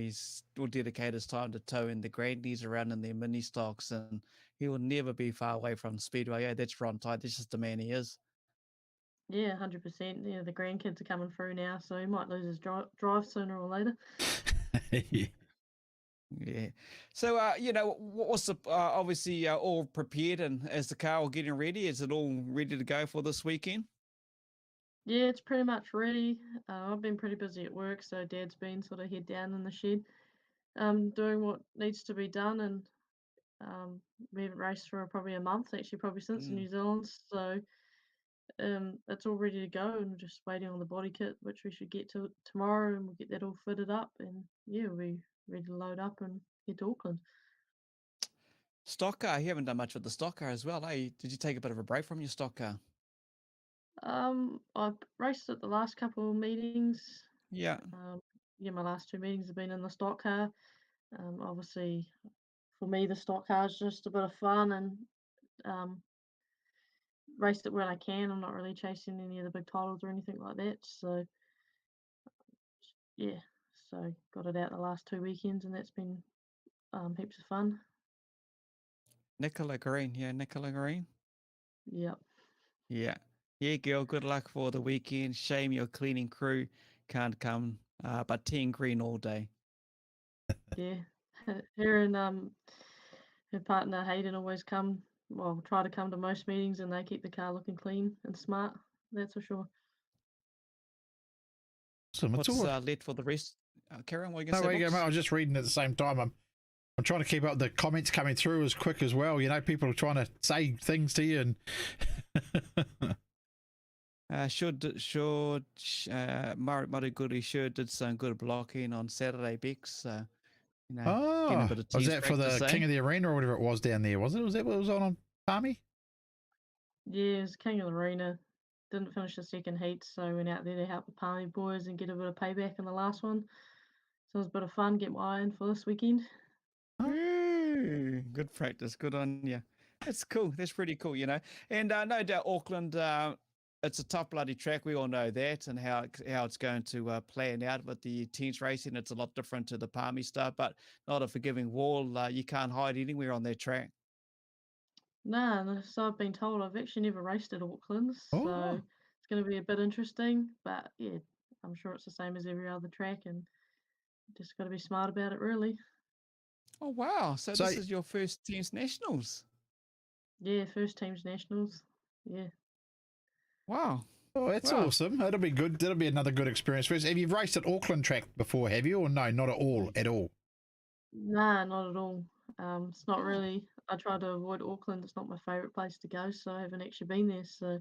will dedicate his time to towing the grandies around in their mini stocks, and he will never be far away from Speedway. Yeah, that's Ron Tide. That's just the man he is. Yeah, 100%. Yeah, the grandkids are coming through now, so he might lose his drive sooner or later. Yeah. So, you know, what's the obviously all prepared, and as the car all getting ready, is it all ready to go for this weekend? Yeah, it's pretty much ready. I've been pretty busy at work, so Dad's been sort of head down in the shed, doing what needs to be done, and we haven't raced for probably a month, actually, probably since New Zealand. So it's all ready to go, and we're just waiting on the body kit, which we should get to tomorrow, and we'll get that all fitted up, and yeah, we'll be ready to load up and head to Auckland. Stock car, you haven't done much with the stock car as well, eh? Did you take a bit of a break from your stock car? I've raced at the last couple of meetings. Yeah. My last two meetings have been in the stock car. Obviously, for me, the stock car is just a bit of fun, and raced it when I can. I'm not really chasing any of the big titles or anything like that. So, yeah. So, got it out the last 2 weekends, and that's been heaps of fun. Nicola Green. Yep. Yeah, girl, good luck for the weekend. Shame your cleaning crew can't come, but Team Green all day. Yeah. Her and her partner Hayden always try to come to most meetings, and they keep the car looking clean and smart. That's for sure. Awesome. What's left for the rest? Karen, what are you No, going to say? mate, I was just reading at the same time. I'm trying to keep up the comments coming through as quick as well. You know, people are trying to say things to you, and Maruguri sure did some good blocking on Saturday, Bexs. You know, getting a bit of was test that for the practice, King of the Arena or whatever it was down there? Was it? Was that what was on Palmy? Yeah, it was King of the Arena. Didn't finish the second heat, so went out there to help the Palmy boys and get a bit of payback in the last one. So it was a bit of fun, get my eye in for this weekend. Ooh, good practice. Good on you. That's cool. That's pretty cool, you know. And no doubt Auckland, it's a tough bloody track. We all know that, and how it's going to plan out with the teams racing. It's a lot different to the Palmy stuff, but not a forgiving wall. You can't hide anywhere on that track. Nah, so I've been told. I've actually never raced at Auckland, so it's going to be a bit interesting. But yeah, I'm sure it's the same as every other track, and just got to be smart about it, really. Oh wow! So this is your first teams nationals? Yeah, first teams nationals. Yeah. Wow. Oh, that's awesome. That'll be good. That'll be another good experience for us. Have you raced at Auckland track before, have you? Or no, not at all, Nah, not at all. It's not really, I try to avoid Auckland. It's not my favourite place to go, so I haven't actually been there. So,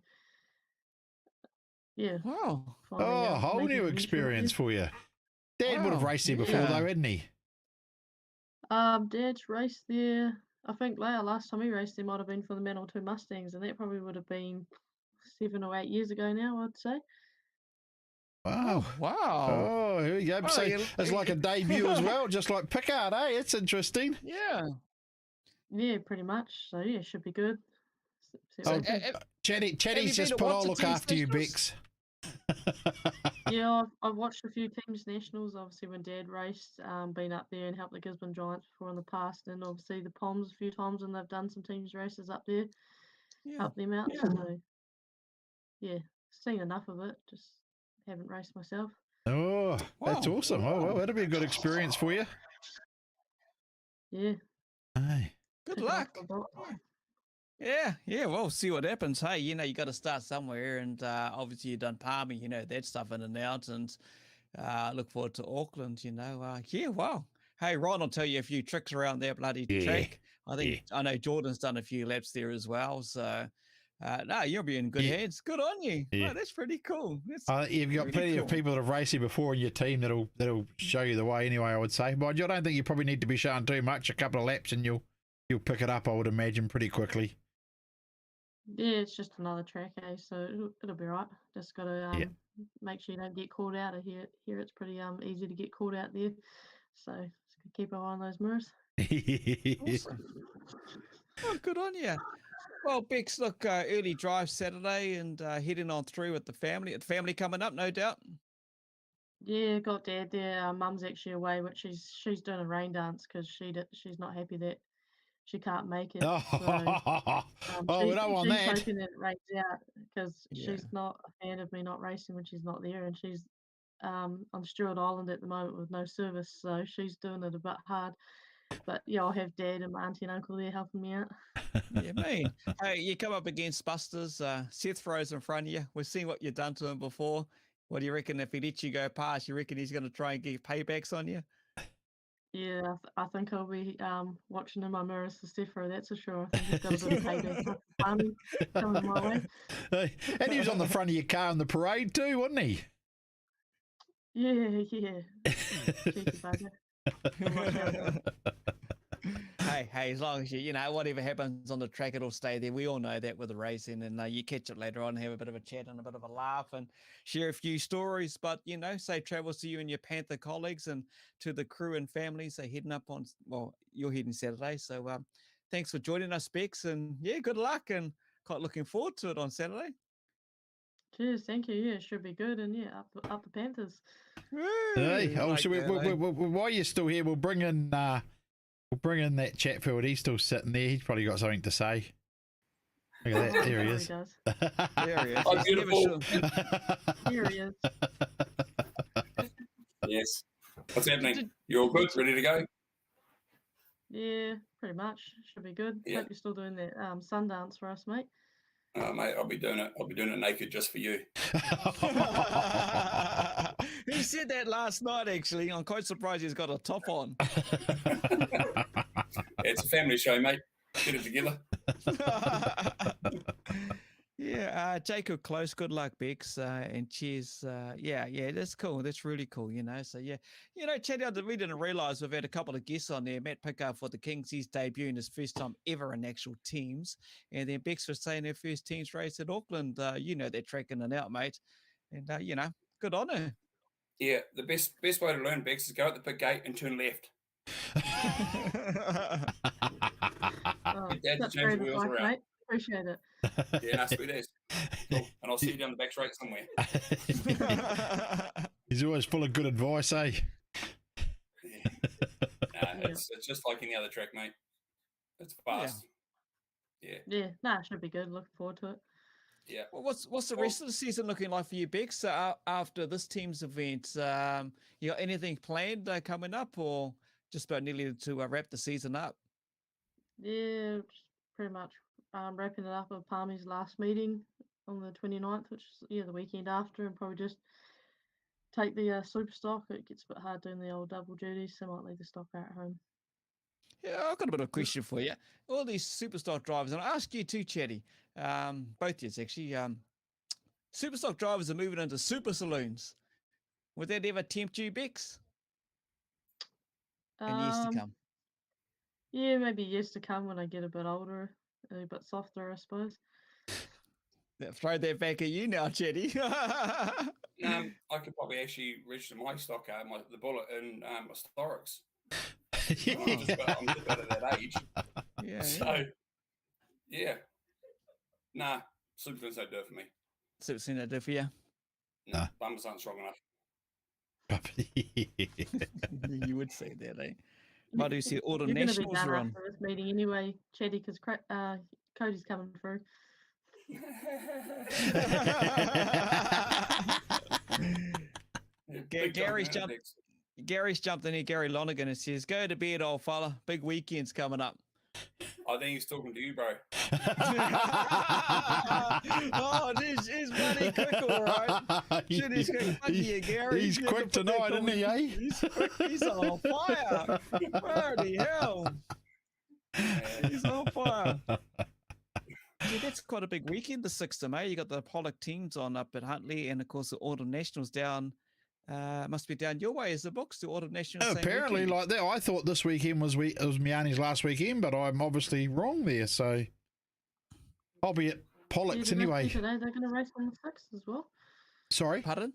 yeah. Wow. Oh, a whole new experience for you. Dad would have raced there before, though, hadn't he? Dad's raced there. I think last time he raced there might have been for the Mantle 2 Mustangs, and that probably would have been 7 or 8 years ago now, I'd say. Wow. Wow. Oh, here we go. Oh, So you- it's like a debut as well, just like Picard, eh? It's interesting. Yeah. Yeah, pretty much. So yeah, should be good. See Oh, what happens. Chatty's just put, I'll look after you, Bexs. Yeah, I've watched a few teams nationals. Obviously, when Dad raced, been up there and helped the Gisborne Giants before in the past, and obviously the Poms a few times when they've done some teams races up there, Yeah. helped them out. So yeah, seen enough of it. Just haven't raced myself. Oh, that's Wow. awesome. Oh, well, that'll be a good experience for you. Yeah. Hey. Good pick it up luck. a lot. Yeah, well, see what happens. Hey, you got to start somewhere, and obviously you've done Palmy, that stuff in and out, and look forward to Auckland, yeah, wow. Hey, Ron will tell you a few tricks around that bloody track. I know Jordan's done a few laps there as well, so no, you'll be in good hands. Good on you. Yeah. Oh, that's pretty cool. That's You've got really plenty of cool. people that have raced you before in your team that'll show you the way anyway, I would say. But I don't think you probably need to be showing too much. A couple of laps and you'll pick it up, I would imagine, pretty quickly. Yeah, it's just another track, so it'll be right. Just gotta make sure you don't get caught out of here. Here it's pretty easy to get caught out there, so just keep an eye on those mirrors. Awesome. Oh, good on you. Well, Bexs, look, early drive Saturday and heading on through with the family. The family coming up, no doubt. Yeah, got Dad there. Mum's actually away, but she's doing a rain dance because she's not happy that she can't make it. Oh, So, we don't want she's that. hoping that it rains out because Yeah. she's not a fan of me not racing when she's not there, and she's on Stewart Island at the moment with no service, so she's doing it a bit hard. But yeah, I'll have Dad and my auntie and uncle there helping me out. Yeah, man. Hey, you come up against Busters. Seth throws in front of you. We've seen what you've done to him before. What do you reckon if he lets you go past? You reckon he's going to try and get paybacks on you? Yeah, I think I'll be watching in my mirrors for Stefro, that's for sure. I think he's got a bit of payback after farming coming my way. And he was on the front of your car in the parade too, wasn't he? Yeah. Cheeky bugger. Hey, as long as whatever happens on the track, it'll stay there. We all know that with the racing, and you catch it later on, have a bit of a chat and a bit of a laugh and share a few stories. But, safe travels to you and your Panther colleagues and to the crew and families heading up on, you're heading Saturday. So thanks for joining us, Bexs, and yeah, good luck and quite looking forward to it on Saturday. Cheers, thank you. Yeah, it should be good, and yeah, up the Panthers. Hey, Like so that, while you're still here, we'll bring in that Chatfield. He's still sitting there. He's probably got something to say. Look at that. There he is. does. There he is. Oh, He's never beautiful. sure. Here he is. Yes. What's happening? You all good? Ready to go? Yeah, pretty much. Should be good. Yeah. Hope you're still doing that Sundance for us, mate. Mate, I'll be doing it. I'll be doing it naked just for you. He said that last night, actually. I'm quite surprised he's got a top on. It's a family show, mate. Get it together. Yeah, Jacob Close, good luck, Bexs, and cheers. Yeah, that's cool. That's really cool, So, yeah, Chatty, we didn't realise we've had a couple of guests on there. Matt Picard for the Kings, he's debuting his first time ever in actual teams. And then Bexs was saying her first teams race at Auckland. They're tracking it out, mate. And, good on her. Yeah, the best way to learn, Bexs, is go at the pit gate and turn left. Dad to That's change very the wheels advice, around. mate. Appreciate it. Yeah, no, sweet as. Cool. And I'll see you down the back straight somewhere. He's always full of good advice, eh? Yeah. It's just like any other track, mate. It's fast. Yeah. Nah, it should be good. Looking forward to it. Yeah. Well, what's the rest of the season looking like for you, Bexs? After this team's event, you got anything planned coming up, or just about nearly to wrap the season up? Yeah, just pretty much wrapping it up with Palmy's last meeting on the 29th, which is the weekend after, and probably just take the super stock. It gets a bit hard doing the old double duties, so I might leave the stock at home. Yeah, I've got a bit of a question for you. All these superstock drivers, and I'll ask you too, Chatty, both of you actually, superstock drivers are moving into super saloons. Would that ever tempt you, Bexs? In years to come. Yeah, maybe years to come when I get a bit older, a bit softer, I suppose. Throw that back at you now, Chetty. I could probably actually register my stock car, the Bullet, in Historics. I'm just about at that age. Yeah. So, yeah. Nah, Superfins don't do it for me. Superfins don't do it for you? No, bumpers aren't strong enough. You would say that, eh? Why do you see all the You're nationals gonna be are done on? after this meeting anyway, Chetty, because Cody's coming through. Gary's jumped in here, Gary Lonergan, and says, "Go to bed, old fella. Big weekend's coming up." I think he's talking to you, bro. Oh, this is bloody quick, all right. Shit, he's quick here, Gary. He's quick tonight, isn't he, eh? He's quick. He's on fire. Bloody hell. He's on fire. Yeah, that's quite a big weekend, the 6th of May. You got the Pollock teams on up at Huntley, and of course the Autumn Nationals down. Must be down your way as the books, the Autumn Nationals. Apparently, like that. I thought this weekend was Miani's last weekend, but I'm obviously wrong there. So I'll be at Pollock's anyway. Today they're going to race on the 6th as well. Sorry, pardon?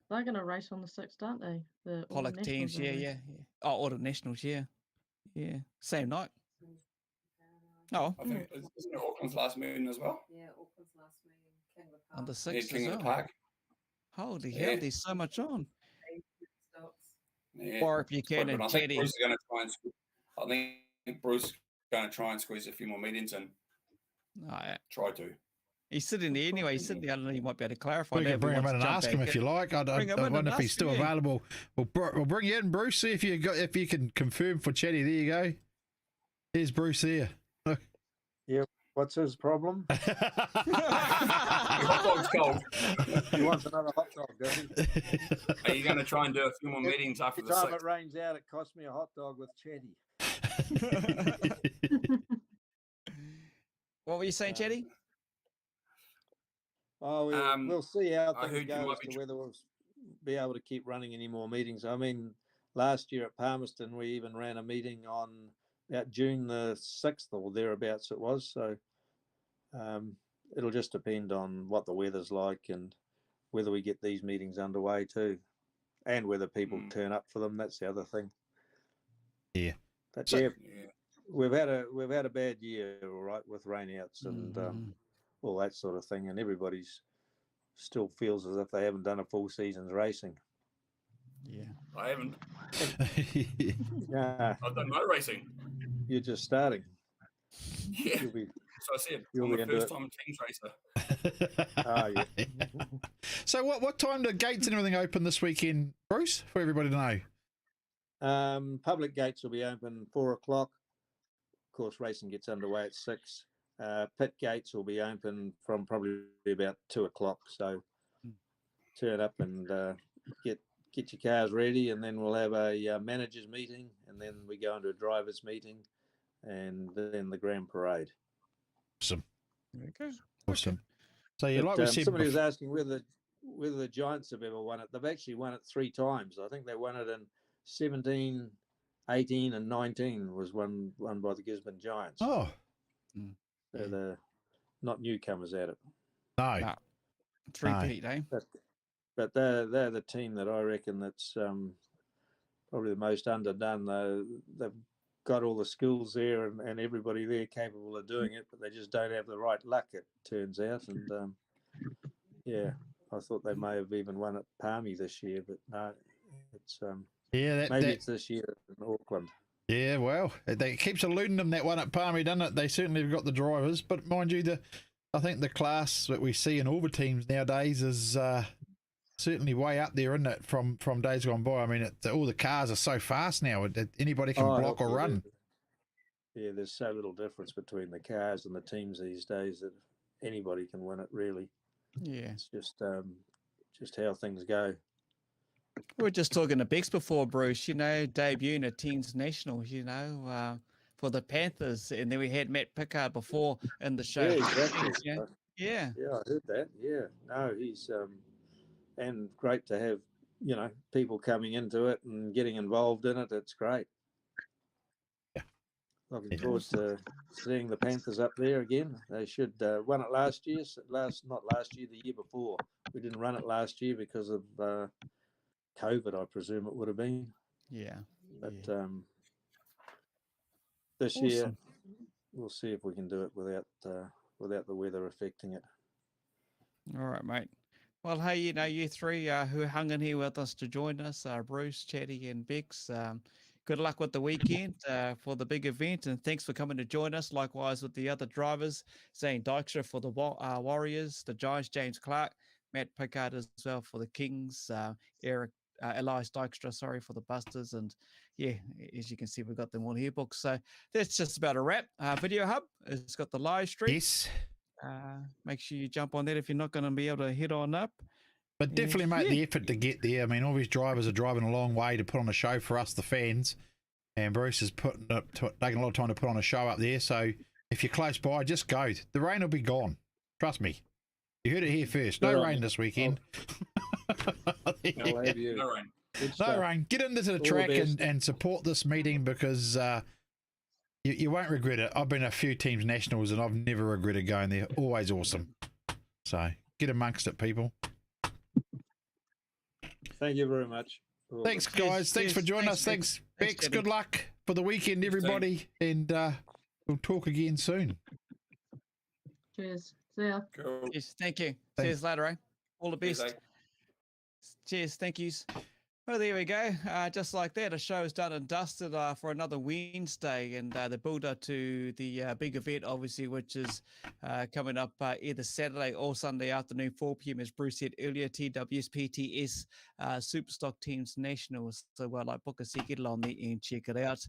They're going to race on the 6th, aren't they? The Pollock teams, yeah. Oh, Autumn Nationals, yeah. Same night. Oh, I think isn't it Auckland's last meeting as well? Yeah, Auckland's last meeting. On the 6th King as of the well. Park. Holy hell, there's so much on. Yeah. Or if you can, and I think Teddy. Bruce is going to try and. I think Bruce is going to try and squeeze a few more meetings in. Oh, yeah. Try to. He's sitting there anyway. He's sitting there. I don't know. You might be able to clarify. we that can if he bring him wants in to and jump ask him back if you in. like. I Bring him in wonder and if he's ask still him, yeah. available. We'll bring you in, Bruce. See if you can confirm for Chetty. There you go. Here's Bruce there. Yeah. What's his problem? Hot dog's cold. He wants another hot dog, does he? Are you going to try and do a few more meetings after Every the time 6th? it rains out, it costs me a hot dog with Chetty. What were you saying, Chetty? Oh, we'll see how I things heard you go might as be to whether we'll be able to keep running any more meetings. I mean, last year at Palmerston, we even ran a meeting on about June the 6th or thereabouts it was. So it'll just depend on what the weather's like and whether we get these meetings underway too, and whether people turn up for them. That's the other thing. Yeah. But So- yeah, we've had a bad year, all right, with rainouts and all that sort of thing, and everybody's still feels as if they haven't done a full season's racing. Yeah, I haven't. Yeah, I've done no racing. you're just starting. Yeah. You'll be, So I said, You'll I'm be a into it. first-time Kings racer. oh yeah. So what time do gates and everything open this weekend, Bruce? For everybody to know. Public gates will be open 4 o'clock. Of course, racing gets underway at 6. Pit gates will be open from probably about 2 o'clock. So turn up and get your cars ready, and then we'll have a managers meeting, and then we go into a drivers meeting, and then the grand parade. Awesome. Okay. Awesome. So yeah, But, like we said, somebody was asking whether the Giants have ever won it. They've actually won it 3 times. I think they won it in 17, 18, and 19 was won by the Gisborne Giants. Oh. So they're not newcomers at it. No. Three-peat, eh? But they're the team that I reckon that's probably the most underdone. They've got all the skills there and everybody there capable of doing it, but they just don't have the right luck, it turns out. And yeah, I thought they may have even won at Palmy this year, but no, it's maybe it's this year in Auckland. Yeah, well, it keeps eluding them, that one at Palmy, doesn't it? They certainly have got the drivers, but mind you, I think the class that we see in all the teams nowadays is certainly way up there, isn't it, from days gone by? I mean, all the cars are so fast now. Anybody can block or run. Yeah, there's so little difference between the cars and the teams these days that anybody can win it, really. Yeah. It's just how things go. We were just talking to Bexs before, Bruce, debuting at Teams Nationals, for the Panthers. And then we had Matt Picard before in the show. Yeah, exactly. Yeah. Yeah, I heard that. Yeah. No, he's and great to have, people coming into it and getting involved in it. It's great. Looking forward to seeing the Panthers up there again. They should won it last year. Not last year, the year before. We didn't run it last year because of COVID, I presume it would have been. Yeah. But this year, we'll see if we can do it without the weather affecting it. All right, mate. Well, hey, you three who hung in here with us to join us, Bruce, Chatty, and Bexs. Good luck with the weekend for the big event, and thanks for coming to join us. Likewise with the other drivers, Zane Dykstra for the Warriors, the Giants, James Clarke, Matt Picard as well for the Kings, Elias Dykstra, sorry, for the Busters, and yeah, as you can see, we've got them all here, books. So that's just about a wrap. Video Hub, it's got the live stream. Yes. Make sure you jump on that if you're not going to be able to head on up. But definitely make the effort to get there. I mean, all these drivers are driving a long way to put on a show for us, the fans. And Bruce is taking a lot of time to put on a show up there. So if you're close by, just go. The rain will be gone. Trust me. You heard it here first. No rain this weekend. No rain. No rain. Get into the track and support this meeting because you won't regret it. I've been a few teams nationals and I've never regretted going there. Always awesome. So get amongst it, people. Thank you very much. Thanks, guys. Thanks for joining us. Thanks, Bexs. Good luck for the weekend, everybody. And we'll talk again soon. Cheers. See ya. Cool. Yes, thank you. Thanks. Cheers later, eh? All the best. Cheers. Thank yous. Well, there we go. Just like that, a show is done and dusted for another Wednesday, and the build-up to the big event, obviously, which is coming up either Saturday or Sunday afternoon, 4 p.m. as Bruce said earlier, TWSPTS Superstock Teams Nationals. So, like, book a seat, get it on there and check it out.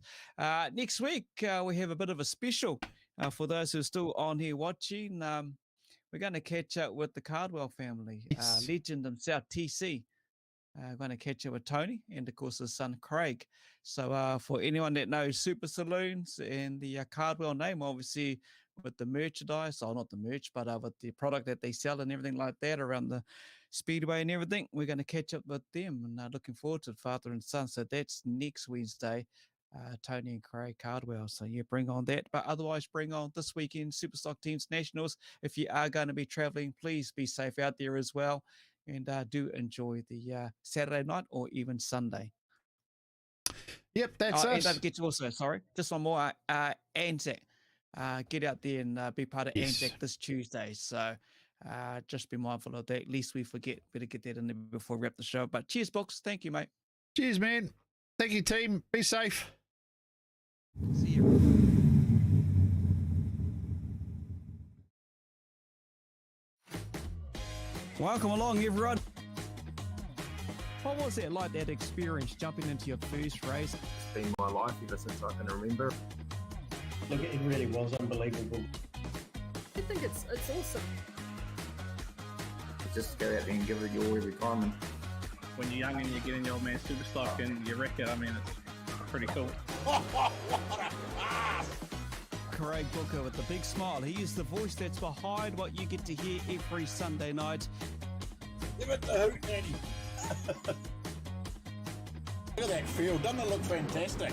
Next week, we have a bit of a special for those who are still on here watching. We're going to catch up with the Cardwell family, legend himself, TC. Going to catch up with Tony and, of course, his son, Craig. So for anyone that knows Super Saloons and the Cardwell name, obviously, with the merchandise, or not the merch, but with the product that they sell and everything like that around the Speedway and everything, we're going to catch up with them and looking forward to father and son. So that's next Wednesday, Tony and Craig Cardwell. So, yeah, bring on that. But otherwise, bring on this weekend, Superstock Teams Nationals. If you are going to be traveling, please be safe out there as well. And do enjoy the Saturday night or even Sunday. Yep, that's us. And don't forget to also, just one more, Anzac. Get out there and be part of Anzac this Tuesday. So just be mindful of that. At least we forget. Better get that in there before we wrap the show. But cheers, Books. Thank you, mate. Cheers, man. Thank you, team. Be safe. See you. Welcome along, everyone. What was it like, that experience jumping into your first race? It's been my life ever since I can remember. Look, it really was unbelievable. I think it's awesome. Just go out there and give it your every time. And When you're young and you get in your old man super stock and you wreck it, I mean, it's pretty cool. Craig Booker with the big smile. He is the voice that's behind what you get to hear every Sunday night. Give it the hoot, Nanny. Look at that field. Doesn't it look fantastic?